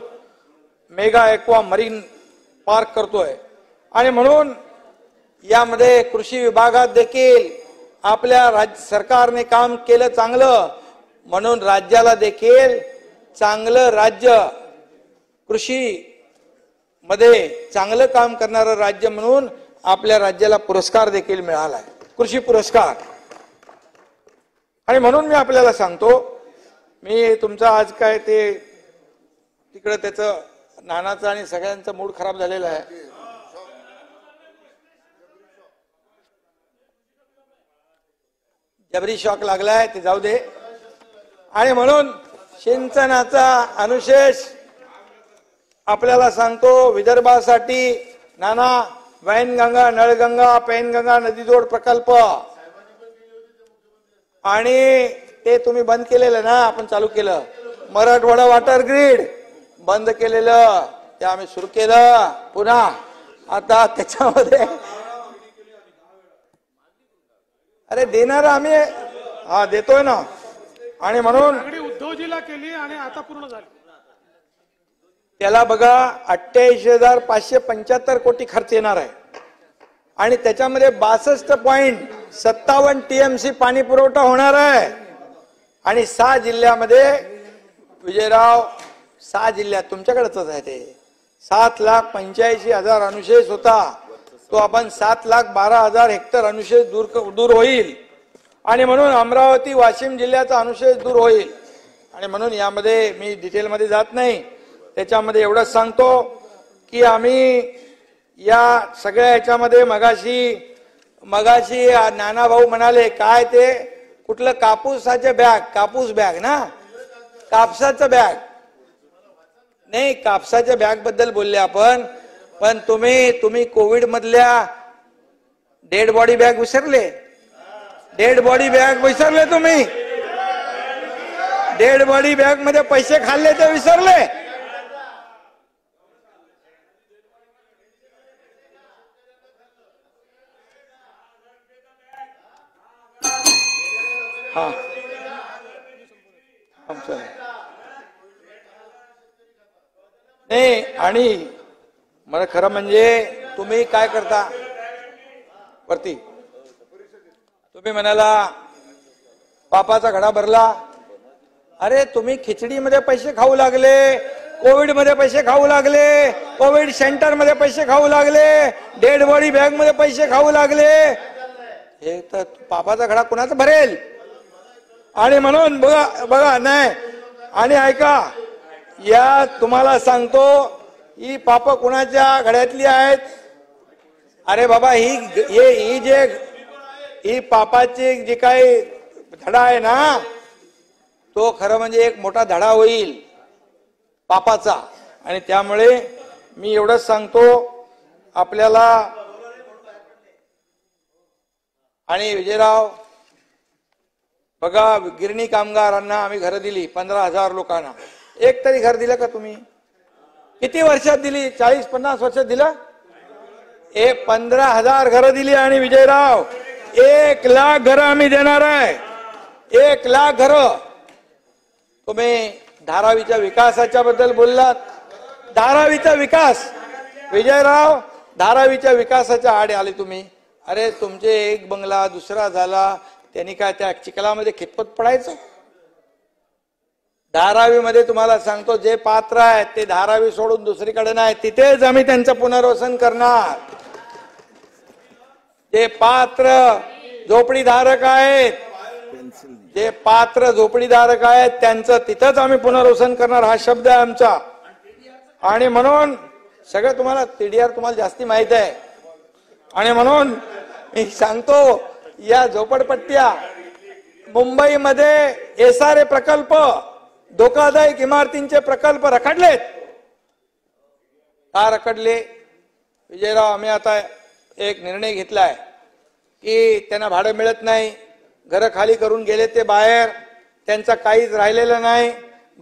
मेगा एक्वा मरीन पार्क करतोय. आणि म्हणून यामध्ये कृषी विभागात देखील आपल्या राज्य सरकारने काम केलं चांगलं, म्हणून राज्याला देखील चांगलं राज्य, कृषी मध्ये चांगलं काम करणारं राज्य म्हणून आपल्या राज्याला पुरस्कार देखील मिळाला आहे, कृषी पुरस्कार. आणि म्हणून मी आपल्याला सांगतो, मी तुमचा आज काय ते तिकडे त्याचं नानाचं आणि सगळ्यांचा मूड खराब झालेला आहे, जबरी शॉक लागलाय, ते जाऊ दे. आणि म्हणून सिंचनाचा अनुशेष आपल्याला सांगतो, विदर्भासाठी नाना वैनगंगा, नळगंगा, पैनगंगा नदीजोड प्रकल्प, आणि ते तुम्ही बंद केलेलं ना, आपण चालू केलं. मराठवाडा वॉटर ग्रीड बंद केलेलं, ते आम्ही सुरू केलं पुन्हा. आता त्याच्यामध्ये अरे देणार आम्ही, हा देतोय ना. आणि म्हणून उद्धवजीला केली आणि आता पूर्ण झाली. त्याला बघा 28,575 कोटी खर्च येणार आहे, आणि त्याच्यामध्ये 62.57 TMC पाणी पुरवठा होणार आहे. आणि 6 जिल्ह्यामध्ये, विजयराव 6 जिल्ह्यात तुमच्याकडेच आहे ते, 7,85,000 अनुशेष होता, तो आपण 7,12,000 हेक्टर अनुशेष दूर होईल. आणि म्हणून अमरावती वाशिम जिल्ह्याचा अनुशेष दूर होईल. आणि म्हणून यामध्ये मी डिटेलमध्ये जात नाही, त्याच्यामध्ये एवढंच सांगतो की आम्ही या सगळ्या याच्यामध्ये मगाशी नाना भाऊ म्हणाले, काय ते कुठलं कापूसाचे बॅग, कापूस बॅग ना, कापसाचं बॅग नाही, कापसाच्या बॅग बद्दल बोलले आपण. पण तुम्ही कोविड मधल्या डेड बॉडी बॅग विसरले, डेड बॉडी बॅग विसरले, तुम्ही डेड बॉडी बॅग मध्ये पैसे खाल्ले ते विसरले. हा नाही. आणि मला खरं म्हणजे तुम्ही काय करता वरती, तुम्ही म्हणाला पापाचा घडा भरला. अरे तुम्ही खिचडीमध्ये पैसे खाऊ लागले, कोविड मध्ये पैसे खाऊ लागले, कोविड सेंटर मध्ये पैसे खाऊ लागले, डेड बॉडी बॅग मध्ये पैसे खाऊ लागले. हे तर पापाचा घडा कुणाचा भरेल. आणि म्हणून बघा नाही. आणि ऐका, या तुम्हाला सांगतो, ही पाप कुणाच्या घड्यातली आहेत. अरे बाबा, ही पापाची जी काही धडा आहे ना, तो खरं म्हणजे एक मोठा धडा होईल पापाचा. आणि त्यामुळे मी एवढंच सांगतो आपल्याला. आणि विजयराव बघा, गिरणी कामगारांना आम्ही घरं दिली 15,000 लोकांना. एक तरी घर दिलं का तुम्ही? किती वर्षात दिली? 40-50 वर्षात दिलं? 15,000 घरं दिली. आणि विजयराव 1 लाख घरं आम्ही देणार आहे. 1 लाख घरं. तुम्ही धारावीच्या विकासाच्या बद्दल बोललात. धारावीचा विकास, विजयराव, धारावीच्या विकासाच्या आडे आले तुम्ही. अरे तुमचे एक बंगला दुसरा झाला, त्यांनी काय त्या चिखलामध्ये खितपत पडायचं? धारावीमध्ये तुम्हाला सांगतो, जे पात्र आहेत ते धारावी सोडून दुसरीकडे नाही, तिथेच आम्ही त्यांचं पुनर्वसन करणार. जे पात्र झोपडीधारक आहेत, जे पात्र झोपडीधारक आहेत त्यांचं तिथंच आम्ही पुनर्वसन करणार, हा शब्द आहे आमचा. आणि म्हणून सगळं तुम्हाला TDR तुम्हाला जास्ती माहित आहे. आणि म्हणून मी सांगतो, या झोपडपट्ट्या मुंबईमध्ये SRA प्रकल्प, धोकादायक इमारतींचे प्रकल्प रखडलेत. का रखडले? विजयराव, आम्ही आता एक निर्णय घेतलाय की त्यांना भाडं मिळत नाही, घरं खाली करून गेले ते बाहेर, त्यांचा काहीच राहिलेलं नाही,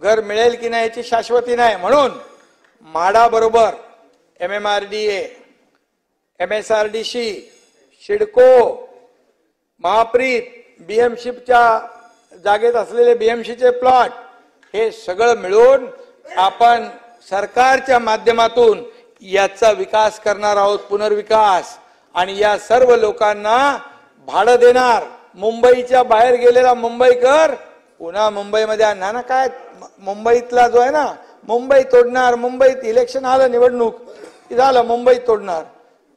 घर मिळेल की नाही याची शाश्वती नाही. म्हणून म्हाडा बरोबर MMRDA, MSRDC, शिडको, महाप्रीत, BMCच्या जागेत असलेले BMCचे प्लॉट, हे सगळं मिळून आपण सरकारच्या माध्यमातून याचा विकास करणार आहोत, पुनर्विकास. आणि या सर्व लोकांना भाडं देणार. मुंबईच्या बाहेर गेलेला मुंबईकर पुन्हा मुंबईमध्ये नाना काय मुंबईतला जो आहे ना, मुंबई तोडणार. मुंबईत इलेक्शन आलं, निवडणूक झालं, मुंबई तोडणार.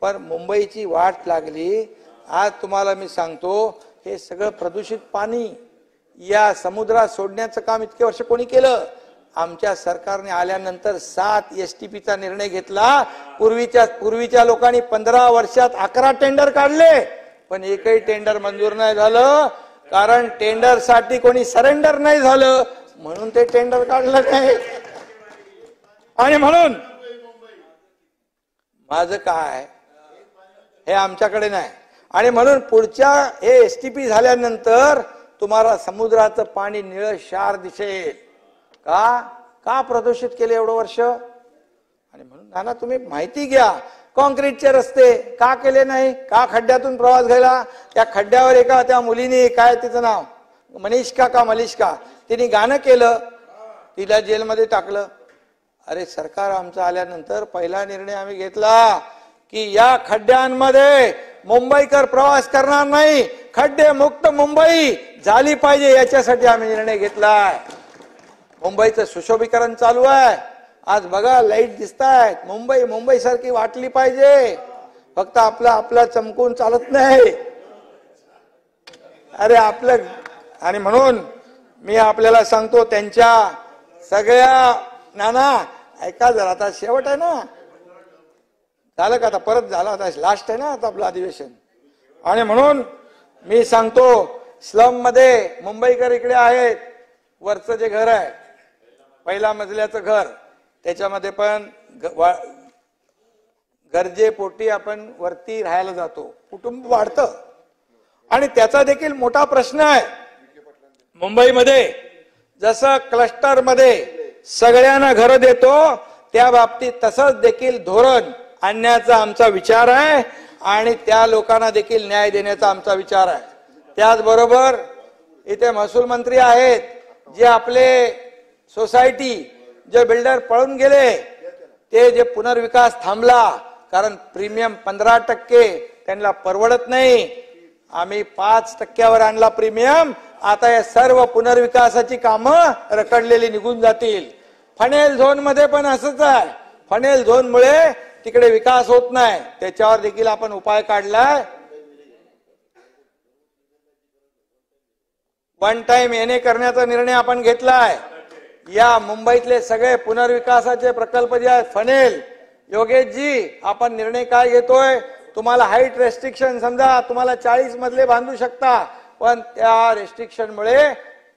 पण मुंबईची वाट लागली. आज तुम्हाला मी सांगतो, हे सगळं प्रदूषित पाणी या समुद्रात सोडण्याचं काम इतके वर्ष कोणी केलं? आमच्या सरकारने आल्यानंतर 7 STPचा निर्णय घेतला. पूर्वीच्या लोकांनी 15 वर्षात 11 टेंडर काढले, पण एकही टेंडर मंजूर नाही झालं. कारण टेंडर साठी कोणी सरेंडर नाही झालं, म्हणून ते टेंडर काढलं नाही. आणि म्हणून माझं काय, हे आमच्याकडे नाही. आणि म्हणून पुढच्या हे STP झाल्यानंतर तुम्हाला समुद्राचं पाणी निळं क्षार दिसेल. का प्रदूषित केले एवढं वर्ष? आणि म्हणून नाना तुम्ही माहिती घ्या, कॉन्क्रीटचे रस्ते का केले नाही? का खड्ड्यातून प्रवास घ्यायला? त्या खड्ड्यावर एका त्या मुलीने, काय तिचं नाव, मलिष्का, तिने गाणं केलं, तिला जेलमध्ये टाकलं. अरे सरकार आमचं आल्यानंतर पहिला निर्णय आम्ही घेतला की या खड्ड्यांमध्ये मुंबईकर प्रवास करणार नाही, खड्डे मुक्त मुंबई झाली पाहिजे, याच्यासाठी आम्ही निर्णय घेतलाय. मुंबईचं सुशोभीकरण चालू आहे. आज बघा, लाईट दिसतायत. मुंबई सारखी वाटली पाहिजे. फक्त आपला चमकून चालत नाही. अरे आपलं. आणि म्हणून मी आपल्याला सांगतो, त्यांच्या सगळ्या, नाना ऐका जरा, आता शेवट आहे ना, झालं का? आता परत झालं, आता लास्ट आहे ना आता आपलं अधिवेशन. आणि म्हणून मी सांगतो, स्लम मध्ये मुंबईकर इकडे आहेत. वरचं जे घर आहे, पहिल्या मजल्याचं घर, त्याच्यामध्ये पण गरजेपोटी आपण वरती राहायला जातो, कुटुंब वाढतं. आणि त्याचा देखील मोठा प्रश्न आहे. मुंबईमध्ये जसं क्लस्टर मध्ये सगळ्यांना घरं देतो, त्या बाबतीत तसंच देखील धोरण आणण्याचा आमचा विचार आहे. आणि त्या लोकांना देखील न्याय देण्याचा आमचा विचार आहे. त्याचबरोबर इथे महसूल मंत्री आहेत, जे आपले सोसायटी, जे बिल्डर पळून गेले, ते जे पुनर्विकास थांबला, कारण प्रीमियम 15% त्यांना परवडत नाही. आम्ही 5% आणला प्रीमियम. आता या सर्व पुनर्विकासाची कामं रखडलेली निघून जातील. फनेल झोन मध्ये पण असंच आहे. फनेल झोन मुळे तिकडे विकास होत नाही. त्याच्यावर देखील आपण उपाय काढलाय. वन टाइम येणे करण्याचा निर्णय आपण घेतलाय. या मुंबईतले सगळे पुनर्विकासाचे प्रकल्प जे आहेत, फनेल, योगेशजी, आपण निर्णय काय घेतोय? तुम्हाला हाईट रेस्ट्रिक्शन, समजा तुम्हाला 40 मजले बांधू शकता, पण त्या रेस्ट्रिक्शन मुळे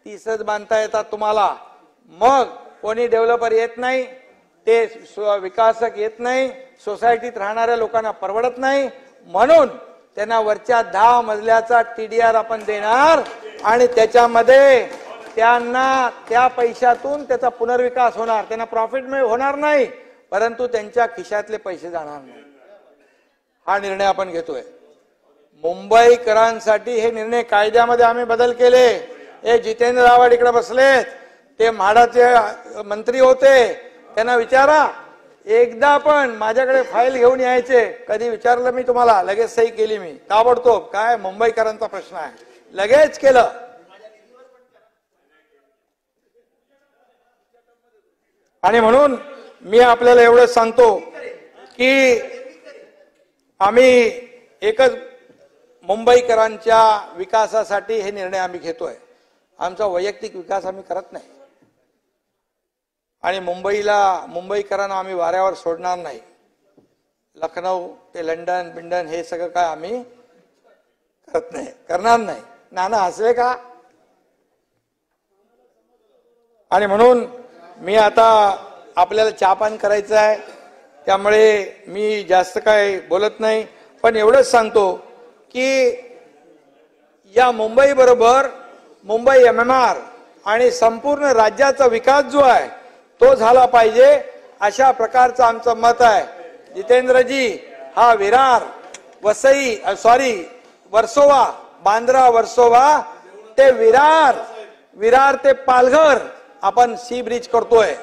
30च बांधता येतात तुम्हाला. मग कोणी डेव्हलपर येत नाही, ते विकासक येत नाही, सोसायटीत राहणाऱ्या लोकांना परवडत नाही, म्हणून त्यांना वरच्या 10 मजल्याचा TDR आपण देणार. आणि त्याच्यामध्ये त्यांना त्या पैशातून त्याचा पुनर्विकास होणार, त्यांना प्रॉफिट होणार नाही, परंतु त्यांच्या खिशातले पैसे जाणार नाही. हा निर्णय आपण घेतोय. मुंबईकरांसाठी हे निर्णय, कायद्यामध्ये आम्ही बदल केले. हे जितेंद्र आव्हाड इकडे बसलेत, ते म्हाडाचे मंत्री होते, त्यांना विचारा. एकदा पण माझ्याकडे फाईल घेऊन यायचे, कधी विचारलं मी तुम्हाला, लगेच सही केली मी ताबडतोब. काय मुंबईकरांचा प्रश्न आहे, लगेच केलं. आणि म्हणून मी आपल्याला एवढंच सांगतो की आम्ही एकच मुंबईकरांच्या विकासासाठी हे निर्णय आम्ही घेतोय. आमचा वैयक्तिक विकास आम्ही करत नाही आणि मुंबईकरांना आम्ही वाऱ्यावर सोडणार नाही. लखनौ ते लंडन बिंडन हे सगळं काय आम्ही करत नाही, करणार नाही. नाना हसले का? आणि म्हणून मी आता आपल्याला चहापान करायचं आहे, त्यामुळे मी जास्त काय बोलत नाही, पण एवढंच सांगतो की या मुंबई बरोबर मुंबई MMR आणि संपूर्ण राज्याचा विकास जो आहे तो झाला पाहिजे, अशा प्रकारचं आमचं मत आहे. जितेंद्रजी, हा विरार वर्सोवा, बांद्रा वर्सोवा ते विरार ते पालघर आपण सी ब्रिज करतोय.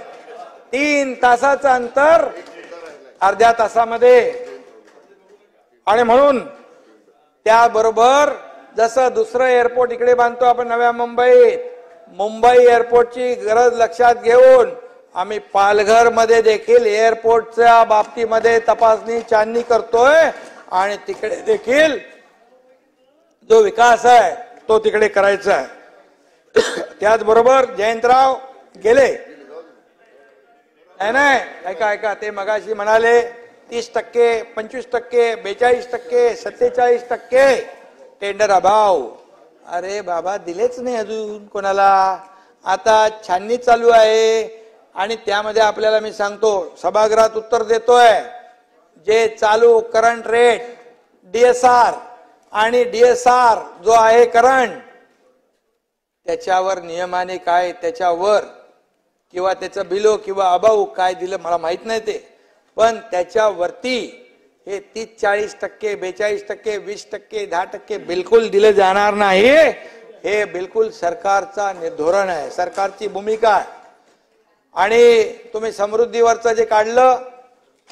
3 तासाचं अंतर अर्ध्या तासामध्ये. आणि म्हणून त्याबरोबर जसं दुसरं एअरपोर्ट इकडे बांधतो आपण नव्या मुंबईत, मुंबई एअरपोर्टची गरज लक्षात घेऊन आम्ही पालघर मध्ये देखील एअरपोर्टच्या बाबतीमध्ये तपासणी छाननी करतोय आणि तिकडे देखील जो विकास आहे तो तिकडे करायचा आहे. त्याचबरोबर जयंतराव गेले नाही, ऐका, ते मगाशी म्हणाले 30%, 25%, 42%, 47% टेंडर अभाव. अरे बाबा, दिलेच नाही अजून कोणाला. आता छाननी चालू आहे आणि त्यामध्ये आपल्याला मी सांगतो, सभागृहात उत्तर देतोय, जे चालू करंट रेट DSR आणि DSR जो आहे करंट, त्याच्यावर नियमाने काय त्याच्यावर किंवा त्याचं बिलो किंवा अभाव काय दिलं मला माहित नाही ते, पण त्याच्यावरती हे 30-40%, 42%, 20%, 10% बिलकुल दिले जाणार नाही. हे बिलकुल सरकारचा धोरण आहे, सरकारची भूमिका आहे. आणि तुम्ही समृद्धीवरचं जे काढलं,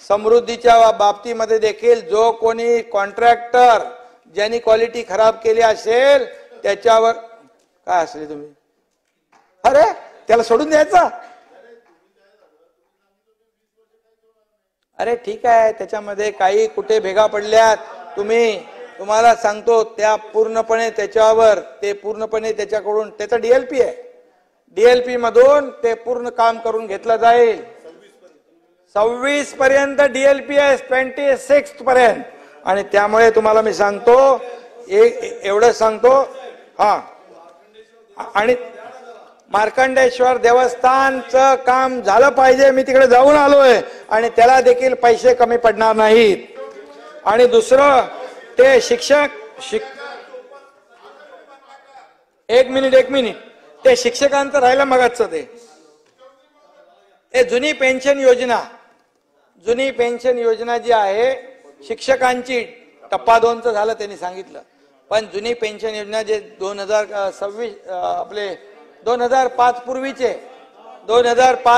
समृद्धीच्या बाबतीमध्ये देखील जो कोणी कॉन्ट्रॅक्टर ज्यांनी क्वालिटी खराब केली असेल त्याच्यावर काय असले तुम्ही, अरे त्याला सोडून द्यायचं. अरे ठीक आहे, त्याच्यामध्ये काही कुठे भेगा पडल्यात, तुम्हाला सांगतो त्या पूर्णपणे त्याच्यावर ते पूर्णपणे त्याच्याकडून त्याचा DLP आहे, DLP मधून ते पूर्ण काम करून घेतलं जाईल. 26 पर्यंत DLP आहे, 26 पर्यंत. आणि त्यामुळे तुम्हाला मी सांगतो, एवढं सांगतो. हा, आणि मार्कंडेश्वर देवस्थानचं काम झालं पाहिजे. मी तिकडे जाऊन आलोय आणि त्याला देखील पैसे कमी पडणार नाहीत. आणि दुसरं ते एक मिनिट ते शिक्षकांचं राहिलं मगाचं ते जुनी पेन्शन योजना जी आहे शिक्षकांची, टप्पा 2चं झालं त्यांनी सांगितलं, पण जुनी पेन्शन योजना जे 2026 आपले 2005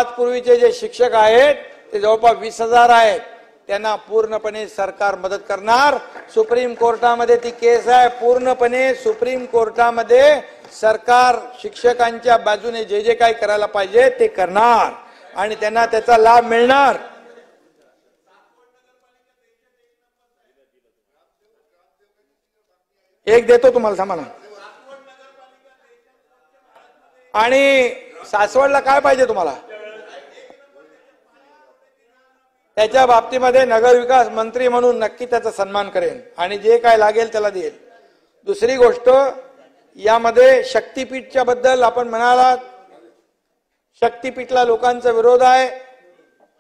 पूर्वीचे जे शिक्षक आहेत ते जवळपास 20,000 आहेत. त्यांना पूर्णपणे सरकार मदत करणार. सुप्रीम कोर्टामध्ये ती केस आहे, पूर्णपणे सुप्रीम कोर्टामध्ये सरकार शिक्षकांच्या बाजूने जे जे काही करायला पाहिजे ते करणार आणि त्यांना त्याचा लाभ मिळणार. एक देतो तुम्हाला, थांबा ना. आणि सासवडला काय पाहिजे तुम्हाला, त्याच्या बाबतीमध्ये नगरविकास मंत्री म्हणून नक्की त्याचा सन्मान करेन आणि जे काय लागेल त्याला देईल. दुसरी गोष्ट, यामध्ये शक्तीपीठच्या बद्दल आपण म्हणालात, शक्तीपीठला लोकांचा विरोध आहे.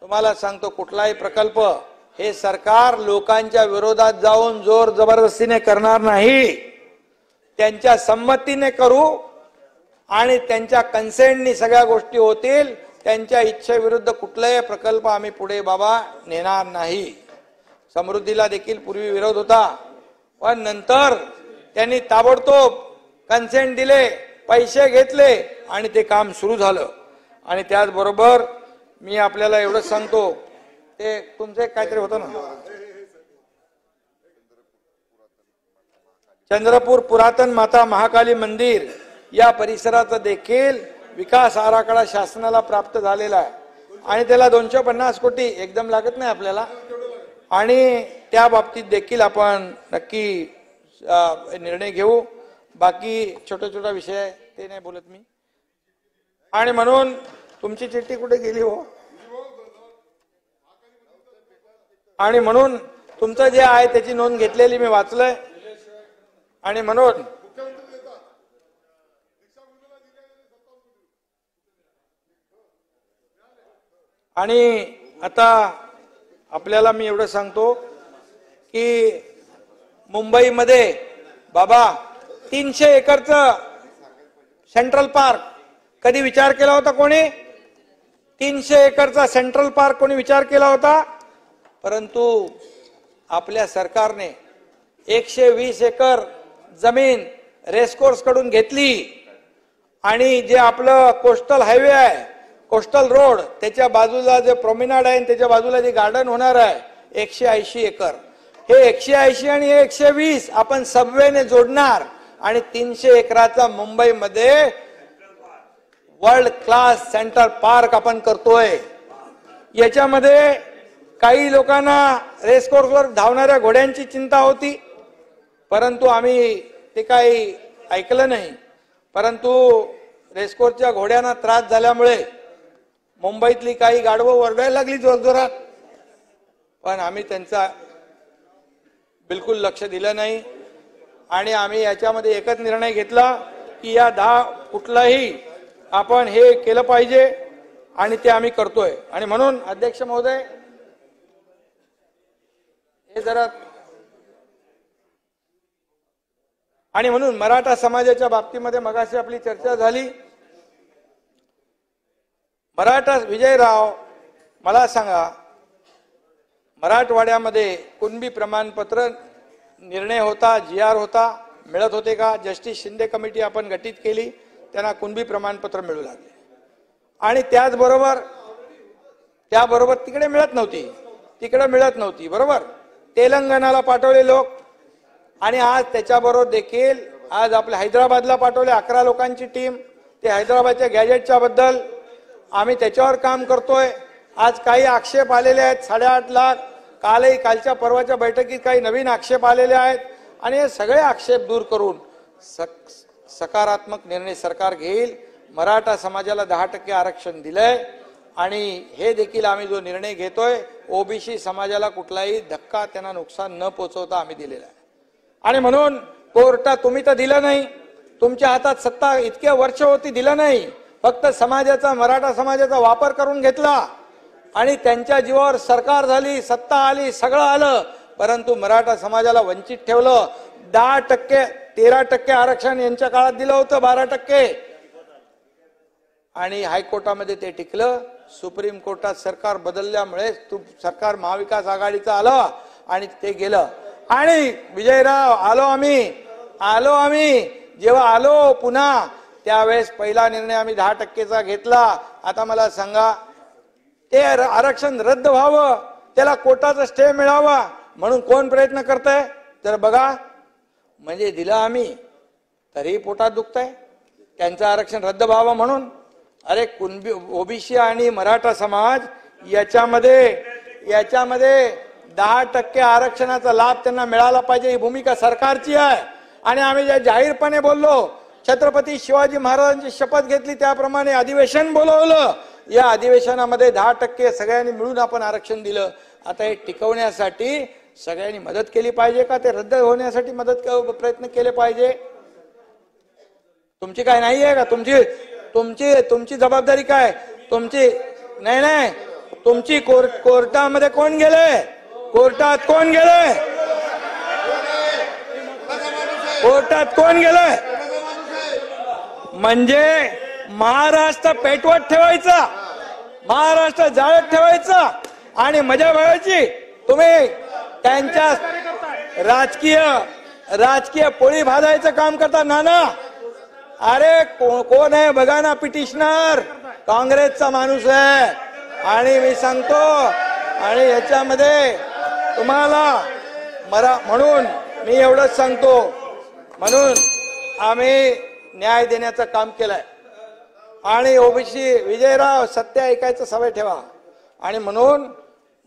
तुम्हाला सांगतो, कुठलाही प्रकल्प हे सरकार लोकांच्या विरोधात जाऊन जोर जबरदस्तीने करणार नाही. त्यांच्या संमतीने करू आणि त्यांच्या कन्सेंटनी सगळ्या गोष्टी होतील. त्यांच्या इच्छेविरुद्ध कुठलाही प्रकल्प आम्ही पुढे बाबा नेणार नाही. समृद्धीला देखील पूर्वी विरोध होता, पण नंतर त्यांनी ताबडतोब कन्सेंट दिले, पैसे घेतले आणि ते काम सुरू झालं. आणि त्याचबरोबर मी आपल्याला एवढंच सांगतो, ते तुमचे काहीतरी होतं ना, चंद्रपूर पुरातन माता महाकाली मंदिर या परिसराचा देखील विकास आराखडा शासनाला प्राप्त झालेला आहे आणि त्याला 250 कोटी एकदम लागत नाही आपल्याला. आणि त्या बाबतीत देखील आपण नक्की निर्णय घेऊ. बाकी छोटा छोटा विषय ते नाही बोलत मी. आणि म्हणून तुमची चिठ्ठी कुठे गेली हो? आणि म्हणून तुमचं जे आहे त्याची नोंद घेतलेली मी वाचलंय. आणि म्हणून आणि आता आपल्याला मी एवढं सांगतो की मुंबईमध्ये बाबा 300 एकरचं सेंट्रल पार्क कधी विचार केला होता कोणी? 300 एकरचा सेंट्रल पार्क कोणी विचार केला होता? परंतु आपल्या सरकारने 120 एकर जमीन रेसकोर्स कडून घेतली आणि जे आपलं कोस्टल हायवे आहे, कोस्टल रोड, त्याच्या बाजूला जे प्रोमेनाड आहे त्याच्या बाजूला जे गार्डन होणार आहे 180 एकर. हे 180 आणि 120 आपण सबवेने जोडणार आणि 300 एकराचा मुंबईमध्ये वर्ल्ड क्लास सेंटर पार्क आपण करतोय. याच्यामध्ये काही लोकांना रेसकोर्सवर धावणाऱ्या घोड्यांची चिंता होती, परंतु आम्ही ते काही ऐकलं नाही. परंतु रेसकोर्सच्या घोड्यांना त्रास झाल्यामुळे मुंबईतली काही गाढवं ओरडायला लागली जोरजोरात, पण आम्ही त्यांचा बिलकुल लक्ष दिलं नाही. आणि आम्ही याच्यामध्ये एकच निर्णय घेतला की या 10 कुठलाही आपण हे केलं पाहिजे आणि ते आम्ही करतोय. आणि म्हणून अध्यक्ष महोदय हे जरा, आणि म्हणून मराठा समाजाच्या बाबतीमध्ये मगाशी आपली चर्चा झाली. मराठा विजयराव, मला सांगा, मराठवाड्यामध्ये कुणबी प्रमाणपत्र निर्णय होता, GR होता, मिळत होते का? जस्टिस शिंदे कमिटी आपण गठीत केली, त्यांना कुणबी प्रमाणपत्र मिळू लागले. आणि त्याचबरोबर तिकडे मिळत नव्हती, बरोबर. तेलंगणाला पाठवले लोक आणि आज त्याच्याबरोबर देखील आज आपल्या हैदराबादला पाठवले 11 लोकांची टीम. ते हैदराबादच्या गॅजेटच्या बद्दल आम्ही त्याच्यावर काम करतोय. आज काही आक्षेप आलेले आहेत 8.5 लाख. कालच्या परवाच्या बैठकीत काही नवीन आक्षेप आलेले आहेत आणि हे सगळे आक्षेप दूर करून सकारात्मक निर्णय सरकार घेईल. मराठा समाजाला 10% आरक्षण दिलंय आणि हे देखील आम्ही जो निर्णय घेतोय ओबीसी समाजाला कुठलाही धक्का, त्यांना नुकसान न पोहोचवता आम्ही दिलेला आहे. आणि म्हणून कोर्टात तुम्ही तर दिलं नाही, तुमच्या हातात सत्ता इतक्या वर्ष होती, दिलं नाही. फक्त समाजाचा, मराठा समाजाचा वापर करून घेतला आणि त्यांच्या जीवावर सरकार झाली, सत्ता आली, सगळं आलं, परंतु मराठा समाजाला वंचित ठेवलं. 10%, 13% आरक्षण यांच्या काळात दिलं होतं, 12%. आणि हायकोर्टामध्ये ते टिकलं. सुप्रीम कोर्टात सरकार बदलल्यामुळे सरकार महाविकास आघाडीचं आलं आणि ते गेलं. आणि विजयराव आलो आम्ही जेव्हा आलो पुन्हा, त्यावेळेस पहिला निर्णय आम्ही 10%चा घेतला. आता मला सांगा, ते आरक्षण रद्द व्हावं, त्याला कोर्टाचा स्टे मिळावा म्हणून कोण प्रयत्न करतंय? तर बघा, म्हणजे दिलं आम्ही तरी पोटात दुखतंय, त्यांचं आरक्षण रद्द व्हावं म्हणून. अरे कुणबी, ओबीसी आणि मराठा समाज याच्यामध्ये 10% आरक्षणाचा लाभ त्यांना मिळाला पाहिजे, ही भूमिका सरकारची आहे. आणि आम्ही जे जाहीरपणे बोललो, छत्रपती शिवाजी महाराजांची शपथ घेतली त्याप्रमाणे अधिवेशन बोलवलं. या अधिवेशनामध्ये 10% सगळ्यांनी मिळून आपण आरक्षण दिलं. आता हे टिकवण्यासाठी सगळ्यांनी मदत केली पाहिजे का ते रद्द होण्यासाठी प्रयत्न केले पाहिजे? तुमची काय नाही आहे का? तुमची जबाबदारी काय? तुमची नाही, तुमची कोर्टामध्ये कोण गेले? कोर्टात कोण गेले? कोर्टात कोण गेलंय? म्हणजे महाराष्ट्र पेटवत ठेवायचा, महाराष्ट्र जाळत ठेवायचा आणि मजा बघायची. तुम्ही त्यांच्या राजकीय पोळी भाजायचं काम करता. नाना, अरे कोण आहे बघा ना, पिटिशनर काँग्रेसचा माणूस आहे. आणि मी सांगतो, आणि याच्यामध्ये तुम्हाला म्हणून मी एवढंच सांगतो, म्हणून आम्ही न्याय देण्याचं काम केलंय. आणि ओबीसी विजयराव, सत्य ऐकायचं सवय ठेवा. आणि म्हणून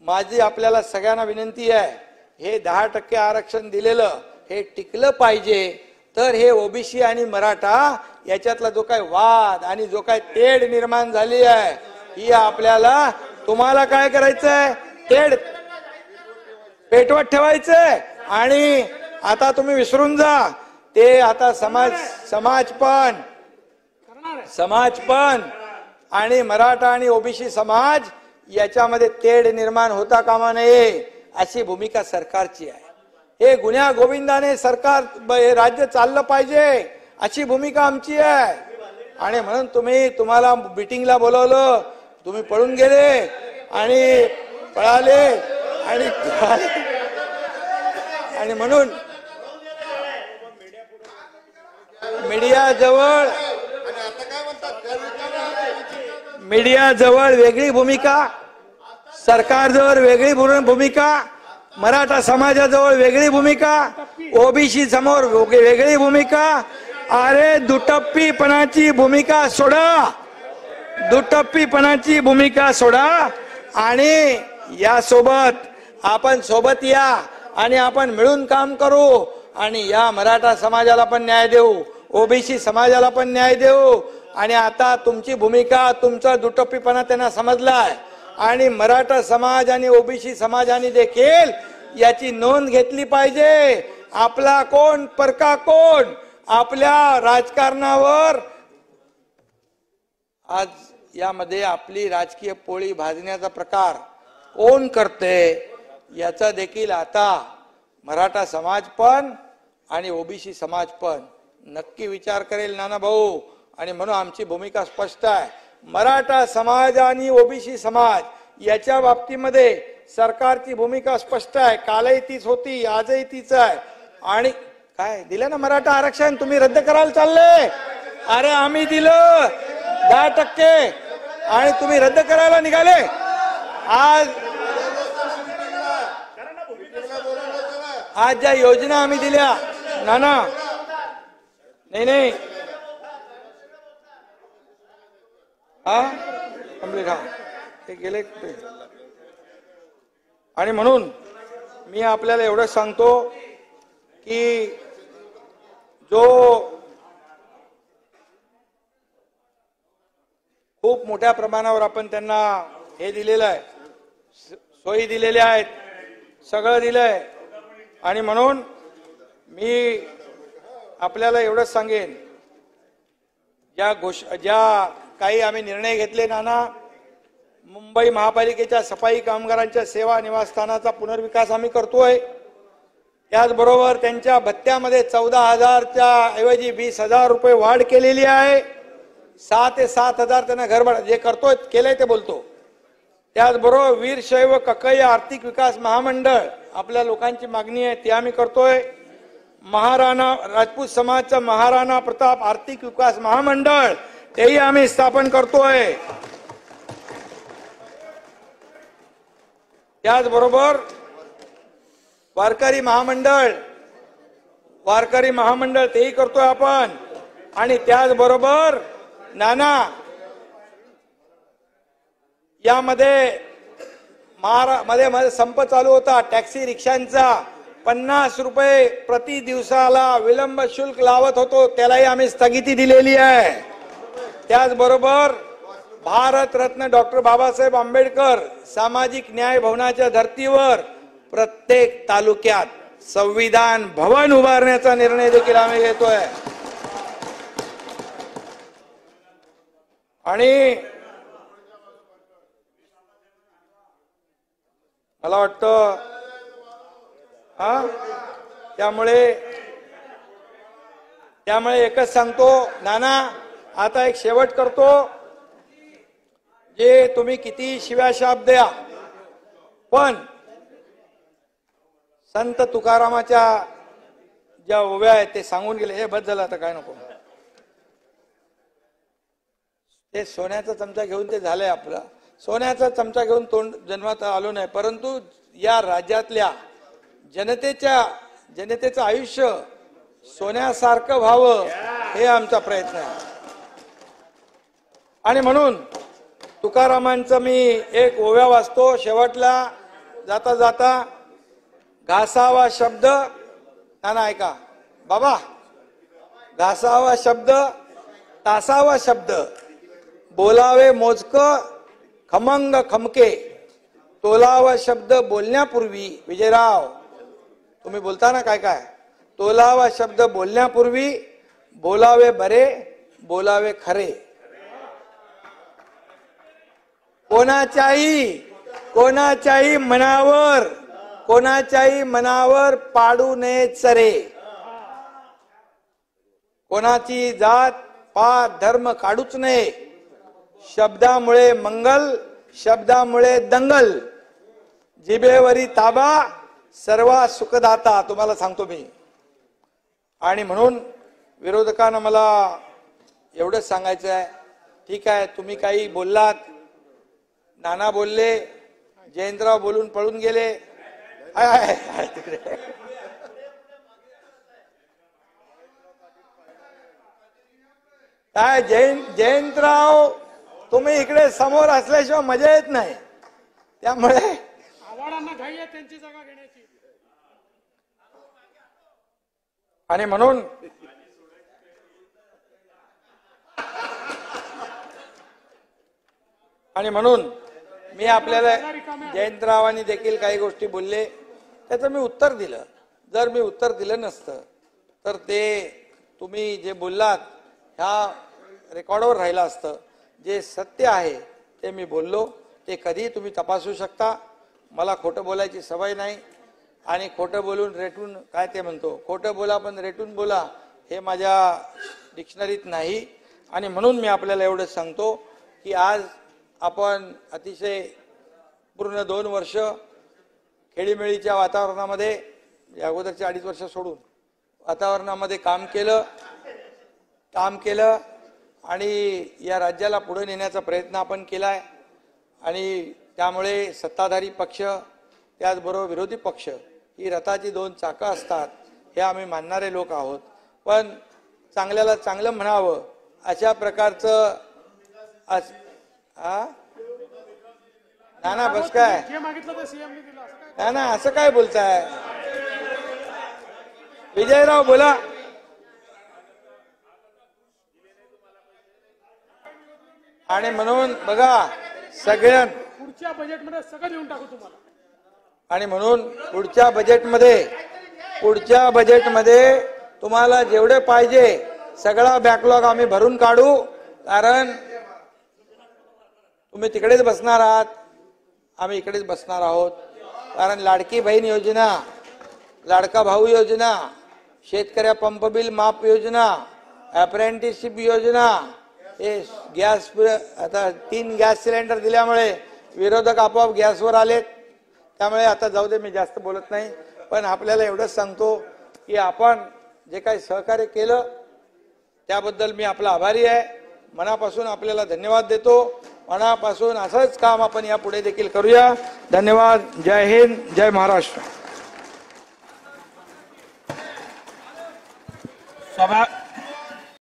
माझी आपल्याला सगळ्यांना विनंती आहे, हे 10% आरक्षण दिलेलं हे टिकलं पाहिजे. तर हे ओबीसी आणि मराठा याच्यातला जो काही वाद आणि जो काही तेढ निर्माण झाली आहे, ही आपल्याला, तुम्हाला काय करायचंय, तेढ पेटवत ठेवायचंय. आणि आता तुम्ही विसरून जा ते, आता समाज पण आणि मराठा आणि ओबीसी समाज याच्यामध्ये तेढ निर्माण होता कामा नये, अशी भूमिका सरकारची आहे. हे गुन्ह्या गोविंदाने सरकार राज्य चाललं पाहिजे, अशी भूमिका आमची आहे. आणि म्हणून तुम्हाला मिटिंगला बोलवलं, तुम्ही पळून गेले आणि पळाले आणि म्हणून मीडियाजवळ वेगळी भूमिका, सरकारजवळ वेगळी भूमिका, मराठा समाजाजवळ वेगळी भूमिका, ओबीसी समोर वेगळी भूमिका. अरे दुटप्पीपणाची भूमिका सोडा, दुटप्पीपणाची भूमिका सोडा आणि यासोबत आपण सोबत या आणि आपण मिळून काम करू. आणि या मराठा समाजाला पण न्याय देऊ, ओबीसी समाजाला पण न्याय देऊ. आणि आता तुमची भूमिका, तुमचा दुटप्पीपणा त्यांना समजलाय. आणि मराठा समाज आणि ओबीसी समाजाने देखील याची नोंद घेतली पाहिजे. आपला कोण परका कोण, आपल्या राजकारणावर आज यामध्ये आपली राजकीय पोळी भाजण्याचा प्रकार कोण करते, याचा देखील आता मराठा समाज पण आणि ओबीसी समाज पण नक्की विचार करेल नाना भाऊ. आणि म्हणून आमची भूमिका स्पष्ट आहे. मराठा समाज आणि ओबीसी समाज याच्या बाबतीमध्ये सरकारची भूमिका स्पष्ट आहे. कालही तीच होती, आजही तीच आहे. आणि काय दिलं ना मराठा आरक्षण, तुम्ही रद्द करायला चालले. अरे आम्ही दिलं 10% आणि तुम्ही रद्द करायला निघाले. आज ज्या योजना आम्ही दिल्या नाना, नाही कम्प्लीट, ते गेले. आणि म्हणून मी आपल्याला एवढं सांगतो की जो खूप मोठ्या प्रमाणावर आपण त्यांना हे दिलेलं आहे, सोयी दिलेल्या आहेत, सगळं दिलंय. आणि म्हणून मी आपल्याला एवढंच सांगेन, ज्या काही आम्ही निर्णय घेतले नाना, मुंबई महापालिकेच्या सफाई कामगारांच्या सेवा निवासस्थानाचा पुनर्विकास आम्ही करतोय. त्याचबरोबर त्यांच्या भत्त्यामध्ये 14,000च्या ऐवजी 20,000 रुपये वाढ केलेली आहे. 6 ते 7,000 त्यांना घरभाडं जे करतोय केलंय ते बोलतो. त्याचबरोबर वीरशैव कक्कय आर्थिक विकास महामंडळ आपल्या लोकांची मागणी आहे, ती आम्ही करतोय. महाराणा राजपूत समाजचा महाराणा प्रताप आर्थिक विकास महामंडळ तेही आम्ही स्थापन करतोय. त्याचबरोबर वारकरी महामंडळ तेही करतोय आपण. आणि त्याचबरोबर नाना यामध्ये मध्ये संप चालू होता टॅक्सी रिक्षांचा, 50 रुपये प्रति दिवसाला विलंब शुल्क लावत होतो, त्यालाही आम्ही स्थगिती दिलेली आहे. त्याचबरोबर भारतरत्न डॉक्टर बाबासाहेब आंबेडकर सामाजिक न्याय भवनाच्या धर्तीवर प्रत्येक तालुक्यात संविधान भवन उभारण्याचा निर्णय देखील आम्ही घेतोय. आणि मला वाटतं त्यामुळे त्यामुळे एकच सांगतो नाना, आता एक शेवट करतो, जे तुम्ही किती शिव्या शाप द्या, पण संत तुकारामाच्या ज्या ओव्या आहेत ते सांगून गेले. हे बस झालं, आता काय नको. ते सोन्याचा चमचा घेऊन ते झालंय आपलं. सोन्याचा चमचा घेऊन तोंड जन्मात आलो नाही, परंतु या राज्यातल्या जनतेचं आयुष्य सोन्यासारखं व्हावं हे आमचा प्रयत्न आहे. आणि म्हणून तुकारामांचं मी एक ओव्या वाचतो शेवटला जाता जाता. घासावा शब्द, नाना ऐका बाबा, घासावा शब्द, तासावा शब्द, बोलावे मोजक खमंग खमके, तोलावा शब्द बोलण्यापूर्वी. विजयराव, तुम्ही बोलता ना काय काय. तोलावा शब्द बोलण्यापूर्वी, बोलावे बरे, बोलावे खरे. कोणाच्याही मनावर पाडू नये चरे. कोणाची जात पात धर्म काढूच नये. शब्दामुळे मंगल, शब्दामुळे दंगल. जिभेवरी ताबा, सर्वा सुखदाता. तुम्हाला सांगतो मी. आणि म्हणून विरोधकांना मला एवढंच सांगायचं आहे, ठीक आहे तुम्ही काही बोललात, नाना बोलले, जयंतराव बोलून पळून गेले. तिकडे काय जयंतराव, तुम्ही इकडे समोर असल्याशिवाय मजा येत नाही. त्यामुळे आव्हाडांना घाई आहे त्यांची जागा घेण्याची. आणि म्हणून मी आपल्याला जयंतरावांनी देखील काही गोष्टी बोलले, त्याचं मी उत्तर दिलं. जर मी उत्तर दिलं नसतं तर ते तुम्ही जे बोललात ह्या रेकॉर्डवर राहिलं असतं. जे सत्य आहे ते मी बोललो, ते कधीही तुम्ही तपासू शकता. मला खोटं बोलायची सवय नाही, आणि खोटं बोलून रेटून काय ते म्हणतो, खोटं बोला पण रेटून बोला, हे माझ्या डिक्शनरीत नाही. आणि म्हणून मी आपल्याला एवढंच सांगतो की आज आपण अतिशय पूर्ण 2 वर्ष खेळीमेळीच्या वातावरणामध्ये, अगोदरची 2.5 वर्ष सोडून वातावरणामध्ये काम केलं आणि या राज्याला पुढे नेण्याचा प्रयत्न आपण केलाय. आणि त्यामुळे सत्ताधारी पक्ष त्याचबरोबर विरोधी पक्ष ही रथाची 2 चाकं असतात हे आम्ही मानणारे लोक आहोत. पण चांगल्याला चांगलं म्हणावं अशा प्रकारचं नाना बस काय नाना असं काय बोलताय. विजयराव बोला. आणि म्हणून बघा सगळ्यात पुढच्या बजेटमध्ये सगळं देऊन टाकू तुम्हाला. आणि म्हणून पुढच्या बजेटमध्ये तुम्हाला जेवढे पाहिजे सगळा बॅकलॉग आम्ही भरून काढू. कारण तुम्ही तिकडेच बसणार आहात, आम्ही इकडेच बसणार आहोत. कारण लाडकी बहीण योजना, लाडका भाऊ योजना, शेतकऱ्या पंप बिल माफ योजना, अप्रेंटिसशिप योजना, हे गॅस, आता 3 गॅस सिलेंडर दिल्यामुळे विरोधक आपोआप गॅसवर आलेत. त्यामुळे आता जाऊ दे, मी जास्त बोलत नाही. पण आपल्याला एवढंच सांगतो की आपण जे काही सहकार्य केलं त्याबद्दल मी आपला आभारी आहे. मनापासून आपल्याला धन्यवाद देतो. मनापासून असंच काम आपण यापुढे देखील करूया. धन्यवाद. जय हिंद, जय महाराष्ट्र. सभा